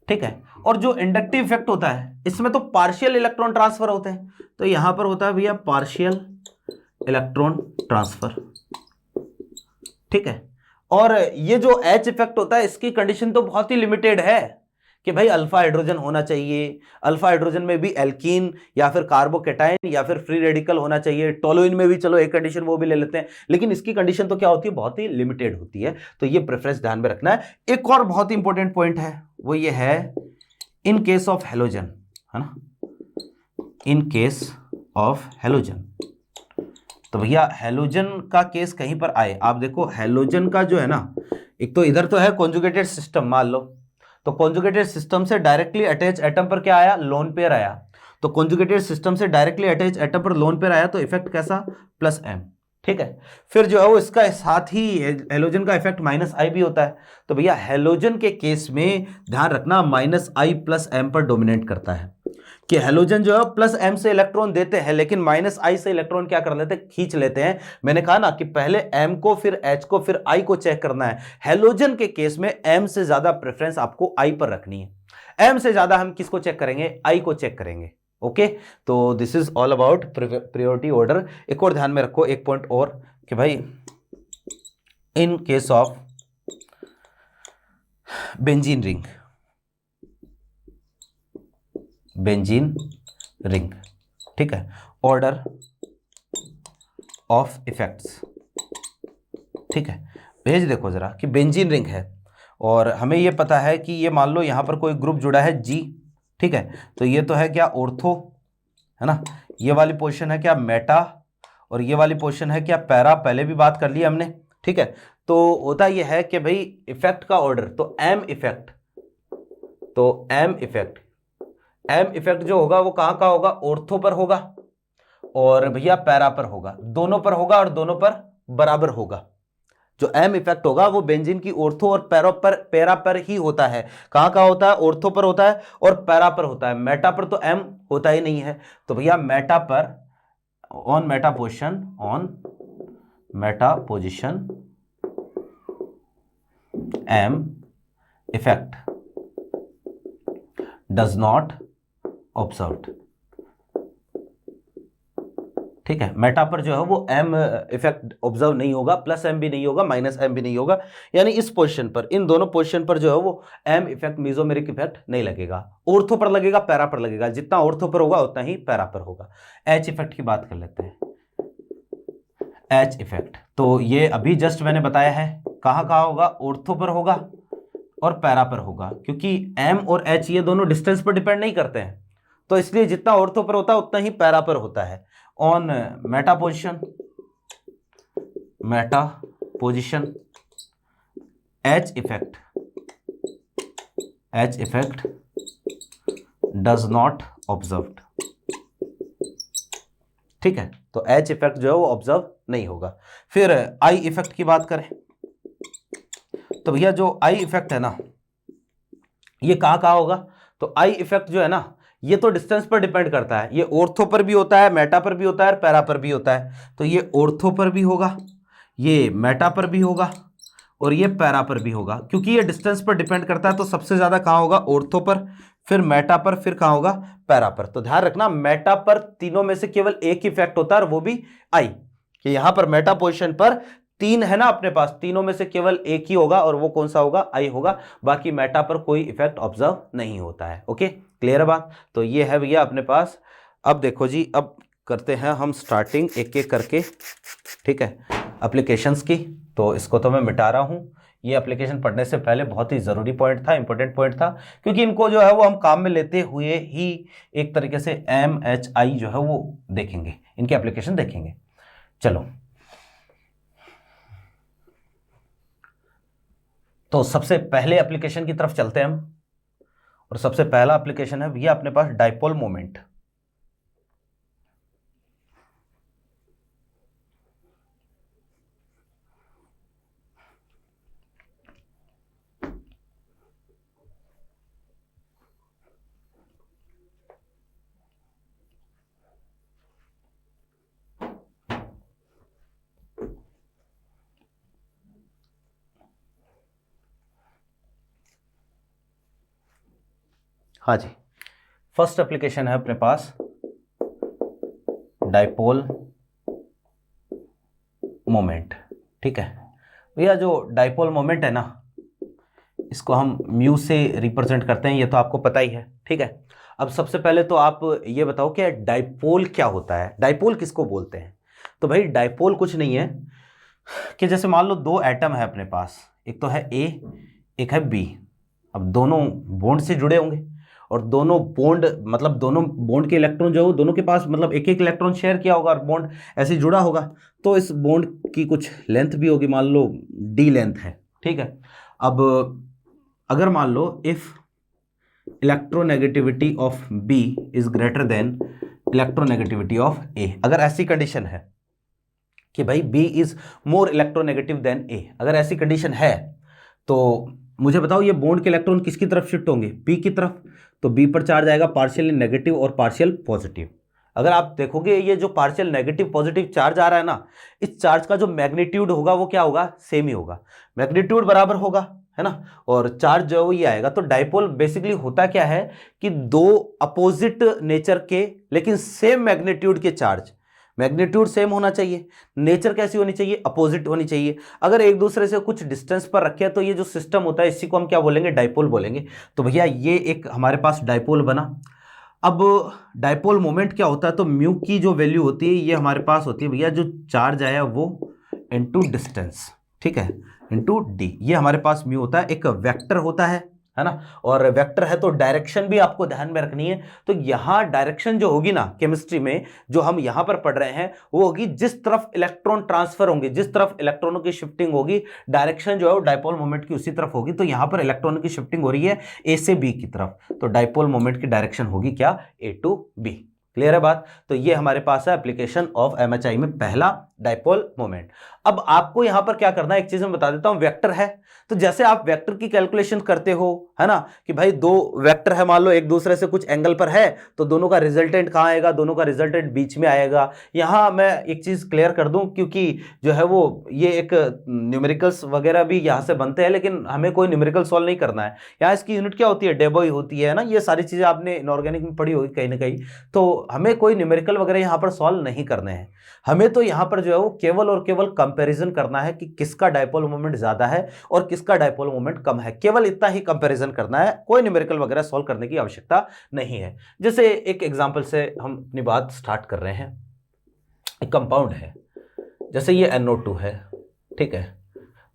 ठीक है, और जो इंडक्टिव इफेक्ट होता है इसमें तो पार्शियल इलेक्ट्रॉन ट्रांसफर होते हैं, तो यहां पर होता है भैया पार्शियल इलेक्ट्रॉन ट्रांसफर। ठीक है, और ये जो एच इफेक्ट होता है इसकी कंडीशन तो बहुत ही लिमिटेड है कि भाई अल्फा हाइड्रोजन होना चाहिए, अल्फा हाइड्रोजन में भी एल्कीन या फिर कार्बोकेटाइन या फिर फ्री रेडिकल होना चाहिए। टोलुइन में भी चलो एक कंडीशन वो भी ले लेते हैं, लेकिन इसकी कंडीशन तो क्या होती है, बहुत ही लिमिटेड होती है। तो ये प्रेफरेंस ध्यान में रखना है। एक और बहुत ही इंपॉर्टेंट पॉइंट है, वो ये है इन केस ऑफ हेलोजन, है ना, इन केस ऑफ हेलोजन। तो भैया हेलोजन का केस कहीं पर आए, आप देखो हेलोजन का जो है ना, एक तो इधर तो है कॉन्जुगेटेड सिस्टम, मान लो तो कॉन्जुगेटेड सिस्टम से डायरेक्टली अटैच एटम पर क्या आया, लोन पेयर आया। तो कॉन्जुगेटेड सिस्टम से डायरेक्टली अटैच एटम पर लोन पेयर आया तो इफेक्ट कैसा, प्लस एम। ठीक है, फिर जो है वो इसका साथ ही हेलोजन का इफेक्ट माइनस आई भी होता है। तो भैया हेलोजन के केस में ध्यान रखना माइनस आई प्लस एम पर डोमिनेट करता है, कि हेलोजन जो है प्लस एम से इलेक्ट्रॉन देते हैं लेकिन माइनस आई से इलेक्ट्रॉन क्या कर लेते हैं, खींच लेते हैं। मैंने कहा ना कि पहले एम को फिर एच को फिर आई को चेक करना है। हेलोजन के केस में एम से ज्यादा प्रेफरेंस आपको आई पर रखनी है, एम से ज्यादा हम किसको चेक करेंगे, आई को चेक करेंगे। ओके, तो this is all about priority order. एक और ध्यान में रखो, एक पॉइंट और, कि भाई in case of benzene ring, benzene ring, ठीक है, ऑर्डर ऑफ इफेक्ट्स ठीक है, भेज देखो जरा कि बेंजीन रिंग है और हमें ये पता है कि ये मान लो यहाँ पर कोई ग्रुप जुड़ा है जी, ठीक है, तो ये तो है क्या ऑर्थो, है ना, ये वाली पोजीशन है क्या मेटा, और ये वाली पोजीशन है क्या पैरा, पहले भी बात कर ली हमने, ठीक है। तो होता यह है कि भाई इफेक्ट का ऑर्डर, तो एम इफेक्ट, तो एम इफेक्ट जो होगा वो कहाँ का होगा, ऑर्थो पर होगा और भैया पैरा पर होगा, दोनों पर होगा और दोनों पर बराबर होगा। जो एम इफेक्ट होगा वो बेंजीन की ऑर्थो और पैरा पर ही होता है। कहां का होता है, ऑर्थो पर होता है और पैरा पर होता है, मेटा पर तो एम होता ही नहीं है। तो भैया मेटा पर on meta position M effect does not observed, ठीक है। मेटा पर जो है वो एम इफेक्ट ऑब्जर्व नहीं होगा, प्लस एम भी नहीं होगा, माइनस एम भी नहीं होगा, यानी इस पोजीशन पर, इन दोनों पोजीशन पर जो है वो एम इफेक्ट मीजोमेरिक इफेक्ट नहीं लगेगा। ऑर्थो पर लगेगा, पैरा पर लगेगा, जितना ऑर्थो पर होगा उतना ही पैरा पर होगा। एच इफेक्ट की बात कर लेते हैं। एच इफेक्ट तो ये अभी जस्ट मैंने बताया है, कहाँ कहाँ होगा, ऑर्थो पर होगा और पैरा पर होगा, क्योंकि एम और एच ये दोनों डिस्टेंस पर डिपेंड नहीं करते हैं, तो इसलिए जितना ऑर्थो पर होता है उतना ही पैरा पर होता है। On meta position H effect does not observed, ठीक है। तो एच इफेक्ट जो है वो ऑब्जर्व नहीं होगा। फिर आई इफेक्ट की बात करें तो भैया जो आई इफेक्ट है ना, ये कहाँ होगा, तो आई इफेक्ट जो है ना ये तो डिस्टेंस पर डिपेंड करता है, ये ऑर्थो पर भी होता है, मेटा पर भी होता है और पैरा पर भी होता है। तो ये ऑर्थो पर भी होगा, ये मेटा पर भी होगा और ये पैरा पर भी होगा, क्योंकि ये डिस्टेंस पर डिपेंड करता है। तो सबसे ज्यादा कहाँ होगा, ऑर्थो पर, फिर मेटा पर, फिर कहाँ होगा, पैरा पर। तो ध्यान रखना मेटा पर तीनों में से केवल एक इफेक्ट होता है और वो भी आई, कि यहां पर मेटा पोजिशन पर तीन है ना अपने पास, तीनों में से केवल एक ही होगा और वो कौन सा होगा, आई होगा। बाकी मेटा पर कोई इफेक्ट ऑब्जर्व नहीं होता है। ओके, क्लियर है बात। तो ये है भैया अपने पास। अब देखो जी, अब करते हैं हम स्टार्टिंग एक एक करके, ठीक है, एप्लीकेशंस की। तो इसको तो मैं मिटा रहा हूं, ये एप्लीकेशन पढ़ने से पहले बहुत ही ज़रूरी पॉइंट था, इंपॉर्टेंट पॉइंट था, क्योंकि इनको जो है वो हम काम में लेते हुए ही एक तरीके से MHI जो है वो देखेंगे, इनके एप्लीकेशन देखेंगे। चलो, तो सबसे पहले एप्लीकेशन की तरफ चलते हैं हम, और सबसे पहला एप्लीकेशन है भैया अपने पास डाइपोल मोमेंट। हाँ जी, फर्स्ट एप्लीकेशन है अपने पास डाइपोल मोमेंट, ठीक है भैया। जो डाइपोल मोमेंट है ना, इसको हम म्यू से रिप्रेजेंट करते हैं, ये तो आपको पता ही है, ठीक है। अब सबसे पहले तो आप ये बताओ कि डाइपोल क्या होता है, डाइपोल किसको बोलते हैं। तो भाई डाइपोल कुछ नहीं है कि जैसे मान लो दो एटम है अपने पास, एक तो है A, एक है B। अब दोनों बॉन्ड से जुड़े होंगे और दोनों बॉन्ड, मतलब दोनों बॉन्ड के इलेक्ट्रॉन जो है दोनों के पास मतलब एक एक इलेक्ट्रॉन शेयर किया होगा और बॉन्ड ऐसे जुड़ा होगा। तो इस बॉन्ड की कुछ लेंथ भी होगी, मान लो D लेंथ है, ठीक है। अब अगर मान लो if electronegativity of B is greater than electronegativity of A, अगर ऐसी कंडीशन है कि भाई B is more electronegative than A, अगर ऐसी कंडीशन है तो मुझे बताओ ये बॉन्ड के इलेक्ट्रॉन किसकी तरफ शिफ्ट होंगे, B की तरफ। तो B पर चार्ज आएगा पार्शियल नेगेटिव और पार्शियल पॉजिटिव। अगर आप देखोगे ये जो पार्शियल नेगेटिव पॉजिटिव चार्ज आ रहा है ना, इस चार्ज का जो मैग्नीट्यूड होगा वो क्या होगा, सेम ही होगा, मैग्नीट्यूड बराबर होगा, है ना, और चार्ज जो है वो ये आएगा। तो डाइपोल बेसिकली होता क्या है कि दो अपोजिट नेचर के लेकिन सेम मैग्नीट्यूड के चार्ज, मैग्नीट्यूड सेम होना चाहिए, नेचर कैसी होनी चाहिए, अपोजिट होनी चाहिए। अगर एक दूसरे से कुछ डिस्टेंस पर रखे तो ये जो सिस्टम होता है इसी को हम क्या बोलेंगे, डाइपोल बोलेंगे। तो भैया ये एक हमारे पास डाइपोल बना। अब डाइपोल मोमेंट क्या होता है, तो म्यू की जो वैल्यू होती है ये हमारे पास होती है भैया जो चार्ज आया वो इनटू डिस्टेंस, ठीक है, इंटू डी। ये हमारे पास म्यू होता है, एक वेक्टर होता है ना, और वेक्टर है तो डायरेक्शन भी आपको ध्यान में रखनी है। तो यहां डायरेक्शन जो होगी ना केमिस्ट्री में, जो हम यहां पर पढ़ रहे हैं, वो होगी जिस तरफ इलेक्ट्रॉन ट्रांसफर होंगे, जिस तरफ इलेक्ट्रॉनों की शिफ्टिंग होगी, डायरेक्शन जो है वो डायपोल मोमेंट की उसी तरफ होगी। तो यहां पर इलेक्ट्रॉनों की शिफ्टिंग हो रही है ए से बी की तरफ, तो डायपोल मोमेंट की डायरेक्शन होगी क्या, ए टू बी। क्लियर है बात? तो ये हमारे पास है एप्लीकेशन ऑफ एमएचआई में पहला डायपोल मोमेंट। अब आपको यहां पर क्या करना है, एक चीज मैं बता देता हूं, वेक्टर है तो जैसे आप वेक्टर की कैलकुलेशन करते हो, है ना, कि भाई दो वेक्टर है, मान लो एक दूसरे से कुछ एंगल पर है, तो दोनों का रिजल्टेंट कहां आएगा, दोनों का रिजल्टेंट बीच में आएगा। यहां मैं एक चीज क्लियर कर दूं, क्योंकि जो है वो ये एक न्यूमेरिकल्स वगैरह भी यहां से बनते हैं, लेकिन हमें कोई न्यूमेरिकल सॉल्व नहीं करना है। यहाँ इसकी यूनिट क्या होती है, डेबोई होती है ना, ये सारी चीजें आपने इनऑर्गेनिक में पढ़ी होगी कहीं ना कहीं। तो हमें कोई न्यूमेरिकल वगैरह यहां पर सॉल्व नहीं करने हैं, हमें तो यहां पर जो है वो केवल और केवल कंपैरिजन करना है कि किसका डायपोल मोमेंट ज्यादा है और किसका डायपोल मोमेंट कम है, केवल इतना ही कंपैरिजन करना है, कोई न्यूमेरिकल वगैरह सॉल्व करने की आवश्यकता नहीं है। जैसे एक एग्जांपल से हम अपनी बात स्टार्ट कर रहे हैं, एक कंपाउंड है, जैसे ये NO2 है, ठीक है,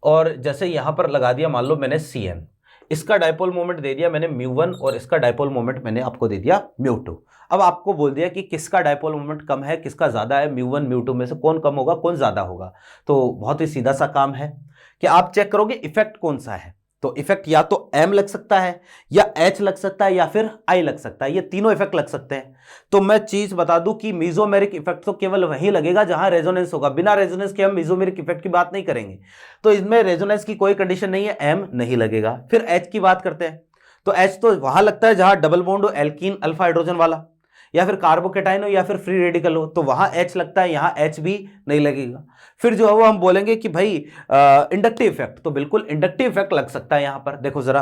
और जैसे यहां पर लगा दिया मान लो मैंने CN, इसका डायपोल मोमेंट दे दिया मैंने μ1 और इसका डायपोल मोमेंट मैंने आपको दे दिया μ2। अब आपको बोल दिया कि किसका डायपोल मोमेंट कम है, किसका ज्यादा है, μ1 μ2 में से कौन कम होगा, कौन ज्यादा होगा। तो बहुत ही सीधा सा काम है कि आप चेक करोगे इफेक्ट कौन सा है। तो इफेक्ट या तो M लग सकता है, या H लग सकता है, या फिर I लग सकता है, ये तीनों इफेक्ट लग सकते हैं। तो मैं चीज बता दूं कि मीजोमेरिक इफेक्ट तो केवल वही लगेगा जहां रेजोनेंस होगा, बिना रेजोनेंस के हम मीजोमेरिक इफेक्ट की बात नहीं करेंगे। तो इसमें रेजोनेंस की कोई कंडीशन नहीं है, M नहीं लगेगा। फिर H की बात करते हैं, तो H तो वहां लगता है जहां डबल बॉन्ड हो, एल्कीन अल्फा हाइड्रोजन वाला, या फिर कार्बोकेटाइन हो, या फिर फ्री रेडिकल हो, तो वहां H लगता है, यहां H भी नहीं लगेगा। फिर जो है वो हम बोलेंगे कि भाई इंडक्टिव इफेक्ट, तो बिल्कुल इंडक्टिव इफेक्ट लग सकता है यहां पर। देखो जरा,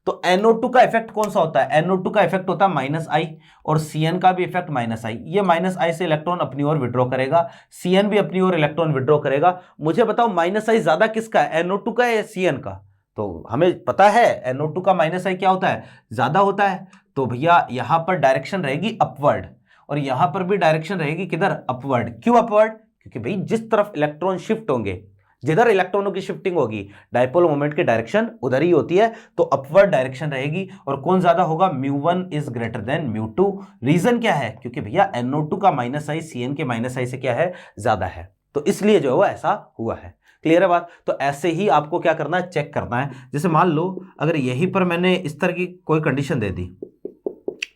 तो NO2 का इफेक्ट कौन सा होता है, NO2 का इफेक्ट होता है -I, और CN का भी इफेक्ट -I। ये -I से इलेक्ट्रॉन अपनी ओर विड्रॉ करेगा, CN भी अपनी ओर इलेक्ट्रॉन विड्रॉ करेगा। मुझे बताओ -I ज्यादा किसका है, NO2 का या CN का? तो हमें पता है NO2 का -I क्या होता है, ज्यादा होता है। तो भैया यहां पर डायरेक्शन रहेगी अपवर्ड, और यहां पर भी डायरेक्शन रहेगी किधर, अपवर्ड। क्यों अपवर्ड? क्योंकि भाई जिस तरफ इलेक्ट्रॉन शिफ्ट होंगे, जिधर इलेक्ट्रॉनों की शिफ्टिंग होगी, डायपोल मोमेंट की डायरेक्शन उधर ही होती है, तो अपवर्ड डायरेक्शन रहेगी। और कौन ज्यादा होगा, μ1 इज ग्रेटर देन μ2। रीजन क्या है, क्योंकि भैया NO2 का -I CN के -I से क्या है, ज्यादा है, तो इसलिए जो है वो ऐसा हुआ है। क्लियर है बात? तो ऐसे ही आपको क्या करना है, चेक करना है। जैसे मान लो अगर यहीं पर मैंने इस तरह की कोई कंडीशन दे दी,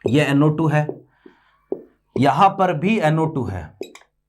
ये NO2 है, यहां पर भी NO2 है,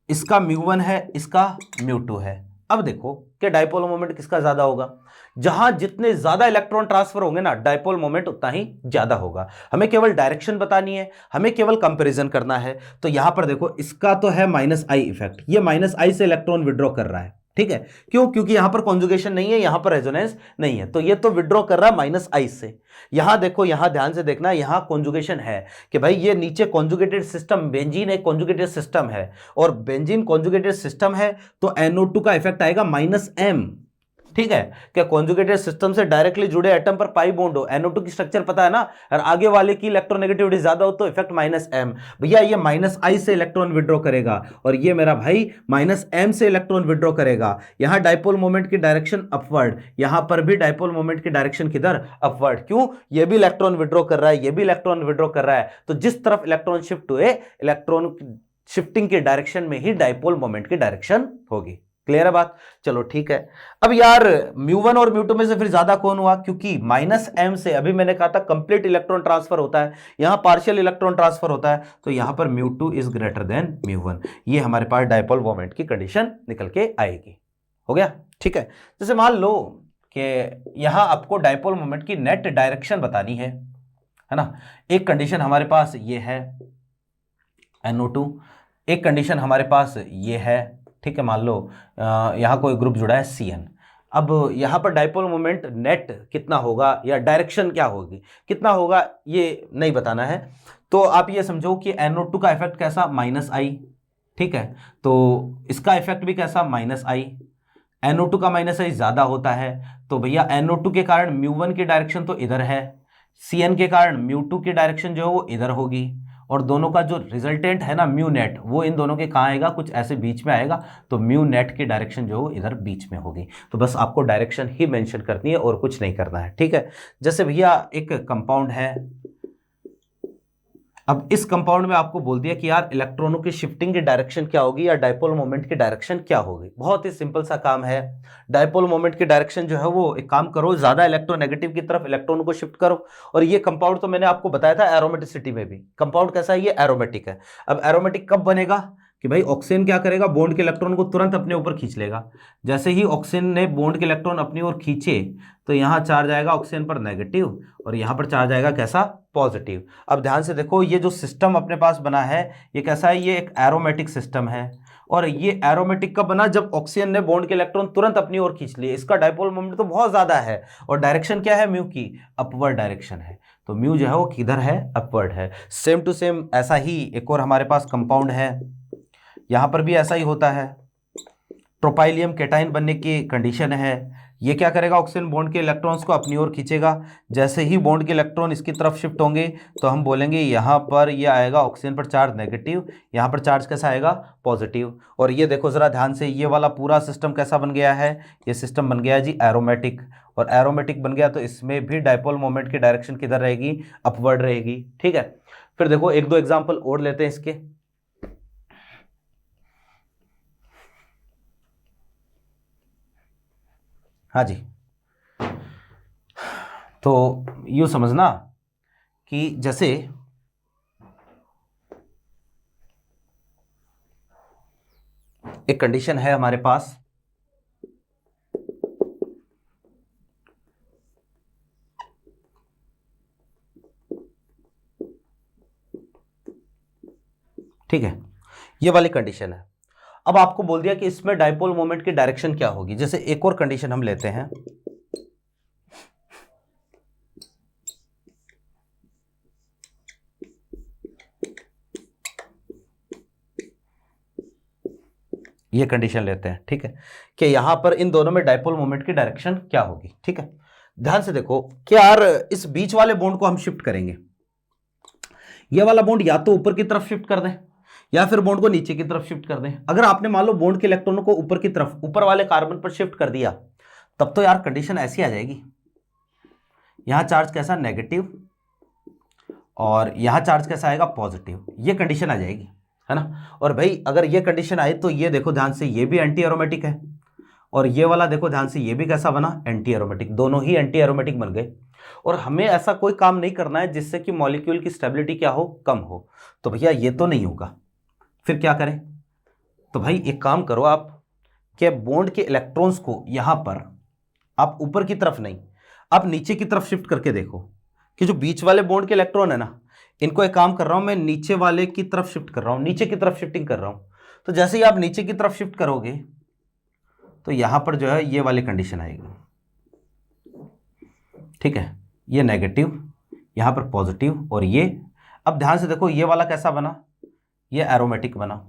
इसका μ1 है, इसका μ2 है। अब देखो कि डायपोल मोमेंट किसका ज्यादा होगा, जहां जितने ज्यादा इलेक्ट्रॉन ट्रांसफर होंगे ना, डायपोल मोमेंट उतना ही ज्यादा होगा। हमें केवल डायरेक्शन बतानी है, हमें केवल कंपैरिजन करना है। तो यहां पर देखो इसका तो है -I इफेक्ट, ये -I से इलेक्ट्रॉन विड्रॉ कर रहा है, ठीक है। क्यों? क्योंकि यहां पर कॉन्जुगेशन नहीं है, यहां पर रेजोनेंस नहीं है, तो ये तो विड्रॉ कर रहा है -I से। यहां देखो, यहां ध्यान से देखना, यहां कॉन्जुगेशन है कि भाई ये नीचे कॉन्जुगेटेड सिस्टम, बेंजीन एक कॉन्जुगेटेड सिस्टम है, और बेंजीन कॉन्जुगेटेड सिस्टम है, तो NO2 का इफेक्ट आएगा -M, ठीक है। क्या कॉन्जुगेटेड सिस्टम से डायरेक्टली जुड़े एटम पर पाई बॉन्ड हो, NO2 की स्ट्रक्चर पता है ना, और आगे वाले की इलेक्ट्रोनेगेटिविटी ज्यादा हो तो इफेक्ट -M। भैया ये -I से इलेक्ट्रॉन विड्रॉ करेगा, और ये मेरा भाई -M से इलेक्ट्रॉन विड्रॉ करेगा। यहां डायपोल मोमेंट की डायरेक्शन अपवर्ड, यहां पर भी डायपोल मोमेंट की डायरेक्शन किधर, अपवर्ड। क्यों? ये भी इलेक्ट्रॉन विड्रॉ कर रहा है, ये भी इलेक्ट्रॉन विड्रॉ कर रहा है, तो जिस तरफ इलेक्ट्रॉन शिफ्ट हुए, इलेक्ट्रॉन शिफ्टिंग के डायरेक्शन में ही डायपोल मोमेंट की डायरेक्शन होगी। क्लियर है बात? चलो ठीक है। अब यार μ1 और μ2 में से फिर ज्यादा कौन हुआ, क्योंकि -M से अभी मैंने कहा था कंप्लीट इलेक्ट्रॉन ट्रांसफर होता है, यहां पार्शियल इलेक्ट्रॉन ट्रांसफर होता है, तो यहां पर μ2 इज ग्रेटर देन μ1। ये हमारे पास डायपोल मोमेंट की कंडीशन निकल के आएगी। हो गया? ठीक है। जैसे मान लो कि यहां आपको डायपोल मोमेंट की नेट डायरेक्शन बतानी है ना। एक कंडीशन हमारे पास ये है NO2, एक कंडीशन हमारे पास ये है, ठीक है। मान लो यहां कोई ग्रुप जुड़ा है CN। अब यहां पर डायपोल मोमेंट नेट कितना होगा, या डायरेक्शन क्या होगी, कितना होगा, ये नहीं बताना है। तो आप ये समझो कि NO2 का इफेक्ट कैसा, -I, ठीक है। तो इसका इफेक्ट भी कैसा, -I। NO2 का -I ज्यादा होता है, तो भैया NO2 के कारण μ1 की डायरेक्शन तो इधर है, CN के कारण μ2 की डायरेक्शन जो है वो इधर होगी, और दोनों का जो रिजल्टेंट है ना म्यू नेट, वो इन दोनों के कहाँ आएगा, कुछ ऐसे बीच में आएगा। तो म्यू नेट की डायरेक्शन जो है इधर बीच में होगी। तो बस आपको डायरेक्शन ही मेंशन करनी है और कुछ नहीं करना है, ठीक है। जैसे भैया एक कंपाउंड है, अब इस कंपाउंड में आपको बोल दिया कि यार इलेक्ट्रॉनों की शिफ्टिंग की डायरेक्शन क्या होगी या डायपोल मोमेंट की डायरेक्शन क्या होगी। बहुत ही सिंपल सा काम है। डायपोल मोमेंट की डायरेक्शन जो है वो, एक काम करो, ज्यादा इलेक्ट्रोनेगेटिव की तरफ इलेक्ट्रॉन को शिफ्ट करो। और ये कंपाउंड तो मैंने आपको बताया था एरोमेटिसिटी में भी, कंपाउंड कैसा है, ये एरोमेटिक है। अब एरोमेटिक कब बनेगा कि भाई ऑक्सीजन क्या करेगा, बॉन्ड के इलेक्ट्रॉन को तुरंत अपने ऊपर खींच लेगा। जैसे ही ऑक्सीजन ने बॉन्ड के इलेक्ट्रॉन अपनी ओर खींचे तो यहां चार्ज आएगा ऑक्सीजन पर नेगेटिव और यहां पर चार्ज आएगा कैसा, पॉजिटिव। अब ध्यान से देखो, ये जो सिस्टम अपने पास बना है ये कैसा है, ये एक एरोमेटिक सिस्टम है। और ये एरोमेटिक कब बना, जब ऑक्सीजन ने बॉन्ड के इलेक्ट्रॉन तुरंत अपनी ओर खींच लिए। इसका डायपोल मोमेंट तो बहुत ज्यादा है और डायरेक्शन क्या है, म्यू की अपवर्ड डायरेक्शन है। तो म्यू जो है वो किधर है, अपवर्ड है। सेम टू सेम ऐसा ही एक और हमारे पास कंपाउंड है, यहां पर भी ऐसा ही होता है। ट्रोपाइलियम केटाइन बनने की कंडीशन है। ये क्या करेगा, ऑक्सीजन बॉन्ड के इलेक्ट्रॉन्स को अपनी ओर खींचेगा। जैसे ही बॉन्ड के इलेक्ट्रॉन इसकी तरफ शिफ्ट होंगे तो हम बोलेंगे यहाँ पर ये आएगा ऑक्सीजन पर चार्ज नेगेटिव, यहाँ पर चार्ज कैसा आएगा, पॉजिटिव। और ये देखो ज़रा ध्यान से, ये वाला पूरा सिस्टम कैसा बन गया है, ये सिस्टम बन गया है जी एरोमेटिक। और एरोमेटिक बन गया तो इसमें भी डायपोल मोमेंट की डायरेक्शन किधर रहेगी, अपवर्ड रहेगी, ठीक है। फिर देखो एक दो एग्जाम्पल और लेते हैं इसके। हाँ जी, तो यूं समझना कि जैसे एक कंडीशन है हमारे पास, ठीक है, ये वाली कंडीशन है। अब आपको बोल दिया कि इसमें डायपोल मोमेंट की डायरेक्शन क्या होगी। जैसे एक और कंडीशन हम लेते हैं, ये कंडीशन लेते हैं, ठीक है, कि यहां पर इन दोनों में डायपोल मोमेंट की डायरेक्शन क्या होगी, ठीक है। ध्यान से देखो कि यार इस बीच वाले बॉन्ड को हम शिफ्ट करेंगे। ये वाला बॉन्ड या तो ऊपर की तरफ शिफ्ट कर दें या फिर बॉन्ड को नीचे की तरफ शिफ्ट कर दें। अगर आपने मान लो बॉन्ड के इलेक्ट्रॉनों को ऊपर की तरफ, ऊपर वाले कार्बन पर शिफ्ट कर दिया, तब तो यार कंडीशन ऐसी आ जाएगी, यहां चार्ज कैसा, नेगेटिव, और यहां चार्ज कैसा आएगा, पॉजिटिव। ये कंडीशन आ जाएगी, है ना। और भाई अगर ये कंडीशन आए तो ये देखो ध्यान से, ये भी एंटी एरोमेटिक है और ये वाला देखो ध्यान से, ये भी कैसा बना, एंटी एरोमेटिक। दोनों ही एंटी एरोमेटिक बन गए। और हमें ऐसा कोई काम नहीं करना है जिससे कि मॉलिक्यूल की स्टेबिलिटी क्या हो, कम हो। तो भैया ये तो नहीं होगा, फिर क्या करें। तो भाई एक काम करो आप, कि बॉन्ड के इलेक्ट्रॉन्स को यहां पर आप ऊपर की तरफ नहीं, आप नीचे की तरफ शिफ्ट करके देखो कि जो बीच वाले बॉन्ड के इलेक्ट्रॉन है ना, इनको एक काम कर रहा हूं मैं, नीचे वाले की तरफ शिफ्ट कर रहा हूं, नीचे की तरफ शिफ्टिंग कर रहा हूं। तो जैसे ही आप नीचे की तरफ शिफ्ट करोगे तो यहां पर जो है ये वाली कंडीशन आएगी, ठीक है, ये नेगेटिव, यहां पर पॉजिटिव, और ये, अब ध्यान से देखो ये वाला कैसा बना, ये एरोमेटिक बना,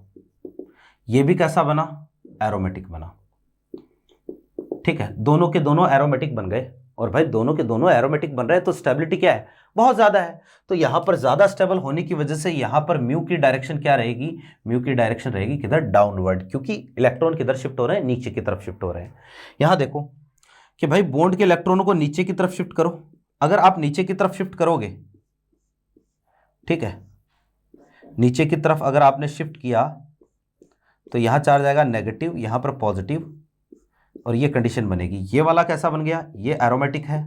ये भी कैसा बना, एरोमेटिक बना, ठीक है। दोनों के दोनों एरोमेटिक बन गए। और भाई दोनों के दोनों एरोमेटिक बन रहे हैं तो स्टेबिलिटी क्या है, बहुत ज्यादा है। तो यहां पर ज्यादा स्टेबल होने की वजह से यहां पर म्यू की डायरेक्शन क्या रहेगी, म्यू की डायरेक्शन रहेगी किधर, डाउनवर्ड, क्योंकि इलेक्ट्रॉन किधर शिफ्ट हो रहे हैं, नीचे की तरफ शिफ्ट हो रहे हैं। यहां देखो कि भाई बॉन्ड के इलेक्ट्रॉनों को नीचे की तरफ शिफ्ट करो। अगर आप नीचे की तरफ शिफ्ट करोगे, ठीक है, नीचे की तरफ अगर आपने शिफ्ट किया तो यहां चार्ज आएगा नेगेटिव, यहां पर पॉजिटिव, और ये कंडीशन बनेगी। ये वाला कैसा बन गया, ये एरोमेटिक है,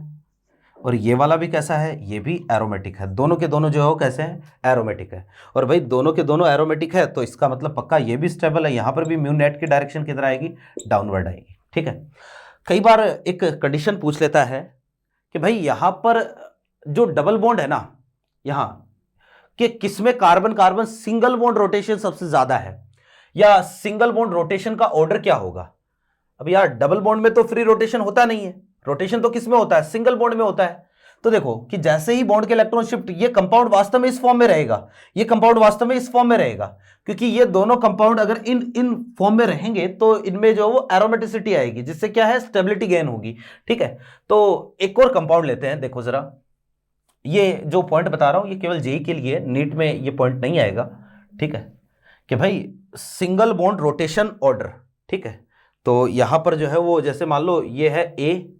और ये वाला भी कैसा है, ये भी एरोमेटिक है। दोनों के दोनों जो है वो कैसे हैं, एरोमेटिक है। और भाई दोनों के दोनों एरोमेटिक है तो इसका मतलब पक्का ये भी स्टेबल है। यहां पर भी म्यू नेट की डायरेक्शन किधर आएगी, डाउनवर्ड आएगी, ठीक है। कई बार एक कंडीशन पूछ लेता है कि भाई यहां पर जो डबल बॉन्ड है ना, यहां कि किसमें carbon carbon single bond rotation सबसे ज्यादा है, या सिंगल बॉन्ड रोटेशन का ऑर्डर क्या होगा। अब यार डबल बॉन्ड में तो फ्री रोटेशन होता नहीं है, रोटेशन तो किस में होता है, सिंगल बॉन्ड में होता है। तो देखो कि जैसे ही बॉन्ड के इलेक्ट्रॉन शिफ्ट, ये कंपाउंड वास्तव में इस फॉर्म में रहेगा, ये कंपाउंड वास्तव में इस फॉर्म में रहेगा, क्योंकि ये दोनों कंपाउंड अगर इन इन फॉर्म में रहेंगे तो इनमें जो वो एरोमेटिसिटी आएगी, जिससे क्या है, स्टेबिलिटी गेन होगी, ठीक है। तो एक और कंपाउंड लेते हैं, देखो जरा ये जो पॉइंट बता रहा हूं ये केवल जेई के लिए, नीट में ये पॉइंट नहीं आएगा, ठीक है, कि भाई सिंगल बॉन्ड रोटेशन ऑर्डर, ठीक है। तो यहां पर जो है वो जैसे मान लो ये है ए,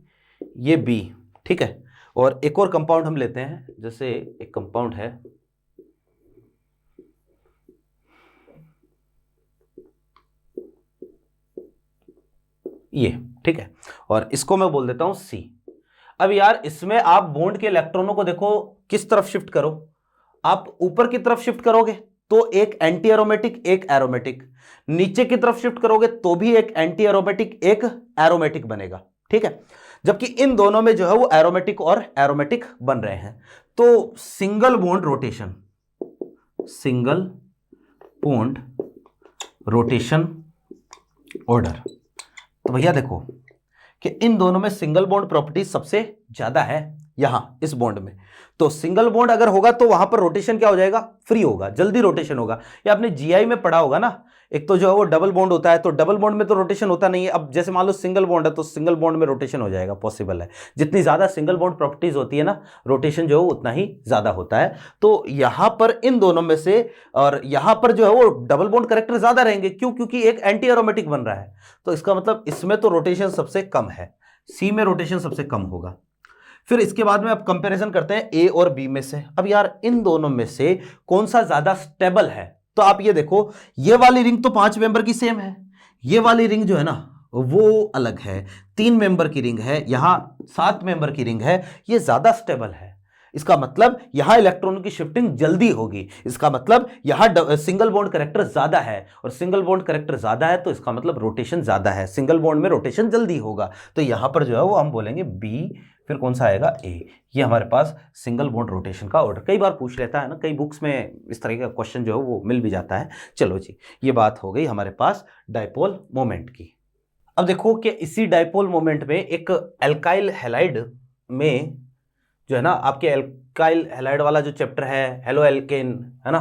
ये बी, ठीक है, और एक और कंपाउंड हम लेते हैं, जैसे एक कंपाउंड है ये, ठीक है, और इसको मैं बोल देता हूं सी। अब यार इसमें आप बॉन्ड के इलेक्ट्रॉनों को देखो किस तरफ शिफ्ट करो, आप ऊपर की तरफ शिफ्ट करोगे तो एक एंटी एरोमेटिक एक एरोमेटिक, नीचे की तरफ शिफ्ट करोगे तो भी एक एंटी एरोमेटिक एक एरोमेटिक बनेगा, ठीक है, जबकि इन दोनों में जो है वो एरोमेटिक और एरोमेटिक बन रहे हैं। तो single bond rotation, single bond rotation order, तो भैया देखो कि इन दोनों में सिंगल बॉन्ड प्रॉपर्टी सबसे ज्यादा है यहां इस बॉन्ड में। तो सिंगल बॉन्ड अगर होगा तो वहां पर रोटेशन क्या हो जाएगा, फ्री होगा, जल्दी रोटेशन होगा। ये आपने जीआई में पढ़ा होगा ना, एक तो जो है वो डबल बॉन्ड होता है, तो डबल बॉन्ड में तो रोटेशन होता नहीं है। अब जैसे मान लो सिंगल बॉन्ड है तो सिंगल बॉन्ड में रोटेशन हो जाएगा, पॉसिबल है। जितनी ज्यादा सिंगल बॉन्ड प्रॉपर्टीज होती है ना, रोटेशन जो है उतना ही ज्यादा होता है। तो यहां पर इन दोनों में से और यहां पर जो है वो डबल बॉन्ड कैरेक्टर ज्यादा रहेंगे, क्यों, क्योंकि एक एंटी एरोमेटिक बन रहा है। तो इसका मतलब इसमें तो रोटेशन सबसे कम है, सी में रोटेशन सबसे कम होगा। फिर इसके बाद में अब कंपैरिजन करते हैं ए और बी में से। अब यार इन दोनों में से कौन सा ज्यादा स्टेबल है, तो आप ये देखो, ये वाली रिंग तो 5 मेंबर की सेम है, ये वाली रिंग जो है ना वो अलग है, 3 मेंबर की रिंग है, यहां 7 मेंबर की रिंग है, ये ज्यादा स्टेबल है। इसका मतलब यहां इलेक्ट्रॉनों की शिफ्टिंग जल्दी होगी, इसका मतलब यहां सिंगल बॉन्ड कैरेक्टर ज्यादा है, और सिंगल बॉन्ड कैरेक्टर ज्यादा है तो इसका मतलब रोटेशन ज्यादा है, सिंगल बॉन्ड में रोटेशन जल्दी होगा। तो यहां पर जो है वो हम बोलेंगे बी, फिर कौन सा आएगा ए। ये हमारे पास सिंगल बॉन्ड रोटेशन का ऑर्डर कई बार पूछ लेता है ना, कई बुक्स में इस तरह का क्वेश्चन जो है वो मिल भी जाता है। चलो जी, ये बात हो गई हमारे पास डाइपोल मोमेंट की। अब देखो कि इसी डाइपोल मोमेंट में एक एल्काइल हैलाइड में जो है ना, आपके एल्काइल हैलाइड वाला जो चैप्टर है हेलो एल्केन है ना,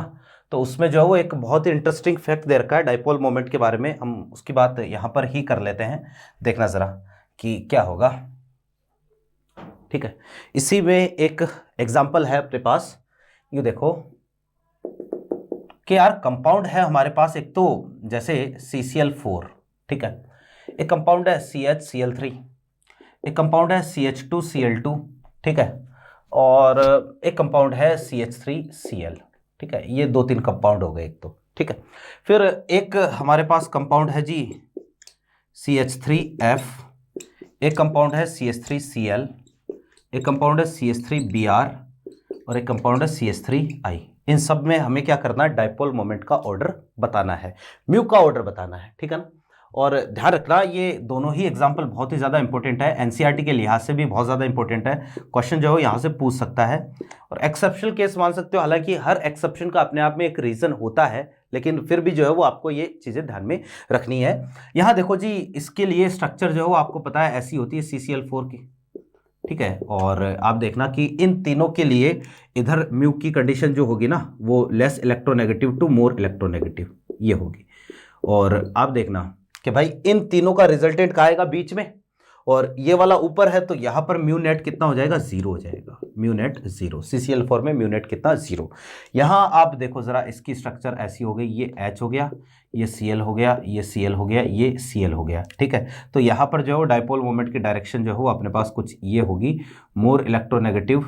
तो उसमें जो है वो एक बहुत ही इंटरेस्टिंग फैक्ट दे रखा है डाइपोल मोमेंट के बारे में। हम उसकी बात यहां पर ही कर लेते हैं, देखना जरा कि क्या होगा, ठीक है। इसी में एक एग्जाम्पल है अपने पास, ये देखो कि यार कंपाउंड है हमारे पास, एक तो जैसे CCl4, ठीक है, एक कंपाउंड है CHCl3, एक कंपाउंड है CH2Cl2, ठीक है, और एक कंपाउंड है CH3Cl, ठीक है। ये 2-3 कंपाउंड हो गए एक तो, ठीक है। फिर एक हमारे पास कंपाउंड है जी CH3F, एक कंपाउंड है CH3Cl, एक कंपाउंड है CH3Br और एक कंपाउंड है CH3I। इन सब में हमें क्या करना है, डाइपोल मोमेंट का ऑर्डर बताना है, म्यू का ऑर्डर बताना है, ठीक है ना। और ध्यान रखना ये दोनों ही एग्जाम्पल बहुत ही ज़्यादा इंपॉर्टेंट है, एनसीईआरटी के लिहाज से भी बहुत ज़्यादा इंपॉर्टेंट है, क्वेश्चन जो है यहाँ से पूछ सकता है। और एक्सेप्शनल केस मान सकते हो, हालांकि हर एक्सेप्शन का अपने आप में एक रीज़न होता है, लेकिन फिर भी जो है वो आपको ये चीज़ें ध्यान में रखनी है। यहाँ देखो जी, इसके लिए स्ट्रक्चर जो है वो आपको पता है ऐसी होती है CCl4 की, ठीक है। और आप देखना कि इन तीनों के लिए इधर म्यू की कंडीशन जो होगी ना वो less electronegative to more electronegative ये होगी। और आप देखना कि भाई इन तीनों का रिजल्टेंट कहाँ आएगा, बीच में, और ये वाला ऊपर है, तो यहाँ पर म्यू नेट कितना हो जाएगा, 0 हो जाएगा, म्यू नेट 0। CCl4 में म्यू नेट कितना, 0। यहाँ आप देखो जरा, इसकी स्ट्रक्चर ऐसी हो गई, ये H हो गया, ये Cl हो गया, ये Cl हो गया, ये Cl हो गया, ठीक है। तो यहाँ पर जो है डाइपोल मोमेंट की डायरेक्शन जो है वो अपने पास कुछ ये होगी, मोर इलेक्ट्रोनेगेटिव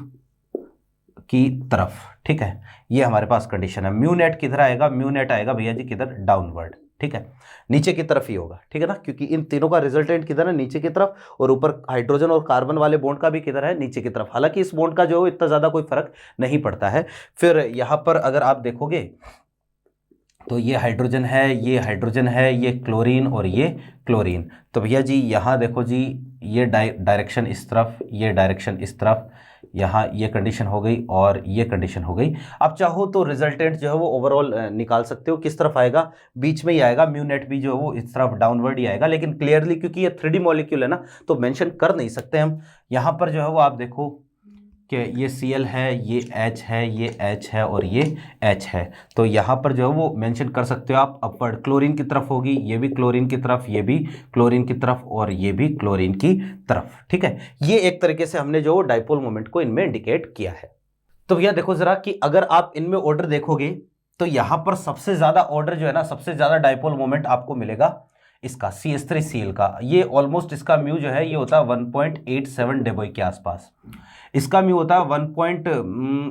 की तरफ, ठीक है। ये हमारे पास कंडीशन है। म्यू नेट किधर आएगा, म्यू नेट आएगा भैया जी किधर, डाउनवर्ड, ठीक है, नीचे की तरफ ही होगा, ठीक है ना, क्योंकि इन तीनों का रिजल्टेंट किधर है, नीचे की तरफ, और ऊपर हाइड्रोजन और कार्बन वाले बॉन्ड का भी किधर है, नीचे की तरफ। हालांकि इस बॉन्ड का जो है इतना ज़्यादा कोई फर्क नहीं पड़ता है। फिर यहाँ पर अगर आप देखोगे तो ये हाइड्रोजन है, ये हाइड्रोजन है, ये क्लोरीन और ये क्लोरीन। तो भैया जी यहाँ देखो जी, ये डायरेक्शन इस तरफ, ये डायरेक्शन इस तरफ, यहाँ ये कंडीशन हो गई और ये कंडीशन हो गई। आप चाहो तो रिजल्टेंट जो है वो ओवरऑल निकाल सकते हो, किस तरफ आएगा, बीच में ही आएगा, म्यू नेट भी जो है वो इस तरफ डाउनवर्ड ही आएगा। लेकिन क्लियरली क्योंकि ये 3D मॉलिक्यूल है ना, तो मेंशन कर नहीं सकते हम। यहाँ पर जो है वो आप देखो कि ये Cl है, ये H है, ये H है और ये H है, तो यहाँ पर जो है वो मेंशन कर सकते हो आप, अपवर्ड क्लोरीन की तरफ होगी, ये भी क्लोरीन की तरफ, ये भी क्लोरीन की तरफ और ये भी क्लोरीन की तरफ, ठीक है। ये एक तरीके से हमने जो डाइपोल मोमेंट को इनमें इंडिकेट किया है। तो भैया देखो जरा कि अगर आप इनमें ऑर्डर देखोगे तो यहां पर सबसे ज्यादा ऑर्डर जो है ना, सबसे ज्यादा डाइपोल मोमेंट आपको मिलेगा इसका CH3Cl का। ये ऑलमोस्ट इसका म्यू जो है ये होता है 1.87 डेबोई के आसपास। इसका म्यू होता है 1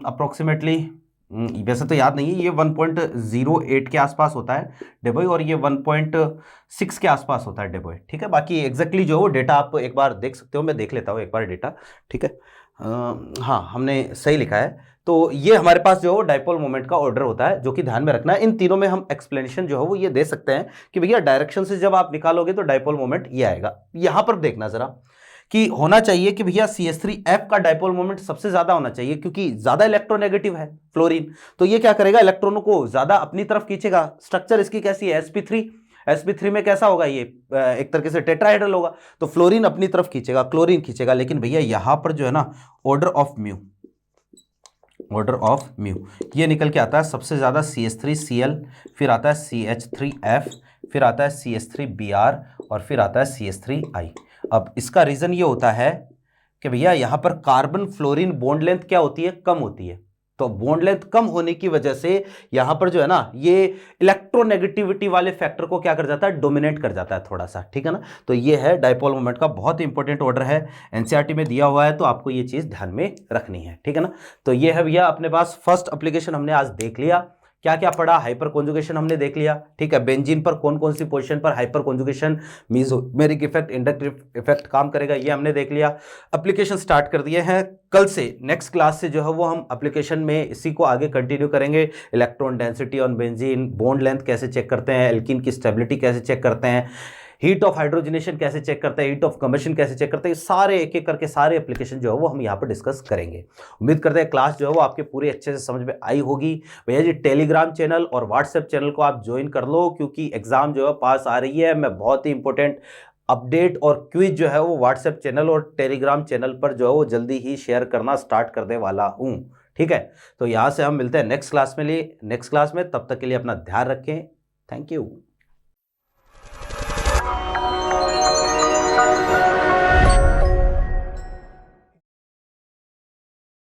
अप्रोक्सीमेटली, वैसे तो याद नहीं है, ये 1.08 के आसपास होता है डेबोई, और ये 1.6 के आसपास होता है डेबोई। ठीक है, बाकी एग्जैक्टली जो डेटा आप एक बार देख सकते हो, मैं देख लेता हूँ एक बार डेटा। ठीक है, हाँ हमने सही लिखा है। तो ये हमारे पास जो डाइपोल मोमेंट का ऑर्डर होता है, जो कि ध्यान में रखना है। इन तीनों में हम एक्सप्लेनेशन जो है वो ये दे सकते हैं कि भैया डायरेक्शन से जब आप निकालोगे तो डाइपोल मोमेंट ये आएगा। यहां पर देखना जरा कि होना चाहिए कि भैया CH3F का डाइपोल मोमेंट सबसे ज्यादा होना चाहिए, क्योंकि ज्यादा इलेक्ट्रोनेगेटिव है फ्लोरीन। तो ये क्या करेगा, इलेक्ट्रॉनों को ज्यादा अपनी तरफ खींचेगा। स्ट्रक्चर इसकी कैसी है, sp3 में कैसा होगा, ये एक तरीके से टेट्राहेड्रल होगा, तो फ्लोरीन अपनी तरफ खींचेगा, क्लोरीन खींचेगा। लेकिन भैया यहां पर जो है ना ऑर्डर ऑफ म्यू ये निकल के आता है सबसे ज्यादा CH3Cl, फिर आता है CH3F, फिर आता है CH3Br, और फिर आता है CH3I। अब इसका रीजन ये होता है कि भैया यहां पर कार्बन फ्लोरीन बॉन्ड लेंथ क्या होती है, कम होती है। तो बॉन्ड लेंथ कम होने की वजह से यहां पर जो है ना ये इलेक्ट्रोनेगेटिविटी वाले फैक्टर को क्या कर जाता है, डोमिनेट कर जाता है थोड़ा सा। ठीक है ना, तो ये है डाइपोल मोमेंट का बहुत इंपॉर्टेंट ऑर्डर है, एनसीईआरटी में दिया हुआ है, तो आपको ये चीज ध्यान में रखनी है। ठीक है ना, तो ये है भैया अपने पास फर्स्ट एप्लीकेशन हमने आज देख लिया। क्या क्या पढ़ा, हाइपर कॉन्जुगेशन हमने देख लिया। ठीक है, बेंजीन पर कौन कौन सी पोजीशन पर hyper conjugation, mesomeric effect, inductive effect काम करेगा, ये हमने देख लिया। एप्लीकेशन स्टार्ट कर दिए हैं। कल से नेक्स्ट क्लास से जो है वो हम एप्लीकेशन में इसी को आगे कंटिन्यू करेंगे। Electron density on benzene, bond length कैसे चेक करते हैं, एल्कीन की स्टेबिलिटी कैसे चेक करते हैं, हीट ऑफ हाइड्रोजनेशन कैसे चेक करते हैं, हीट ऑफ कंबशन कैसे चेक करते हैं, सारे एक एक करके सारे एप्लीकेशन जो है वो हम यहाँ पर डिस्कस करेंगे। उम्मीद करते हैं क्लास जो है वो आपके पूरे अच्छे से समझ में आई होगी। भैया जी टेलीग्राम चैनल और व्हाट्सएप चैनल को आप ज्वाइन कर लो, क्योंकि एग्जाम जो है पास आ रही है। मैं बहुत ही इंपॉर्टेंट अपडेट और क्विज जो है वो व्हाट्सएप चैनल और टेलीग्राम चैनल पर जो है वो जल्दी ही शेयर करना स्टार्ट करने वाला हूँ। ठीक है, तो यहाँ से हम मिलते हैं नेक्स्ट क्लास में, तब तक के लिए अपना ध्यान रखें। Thank you.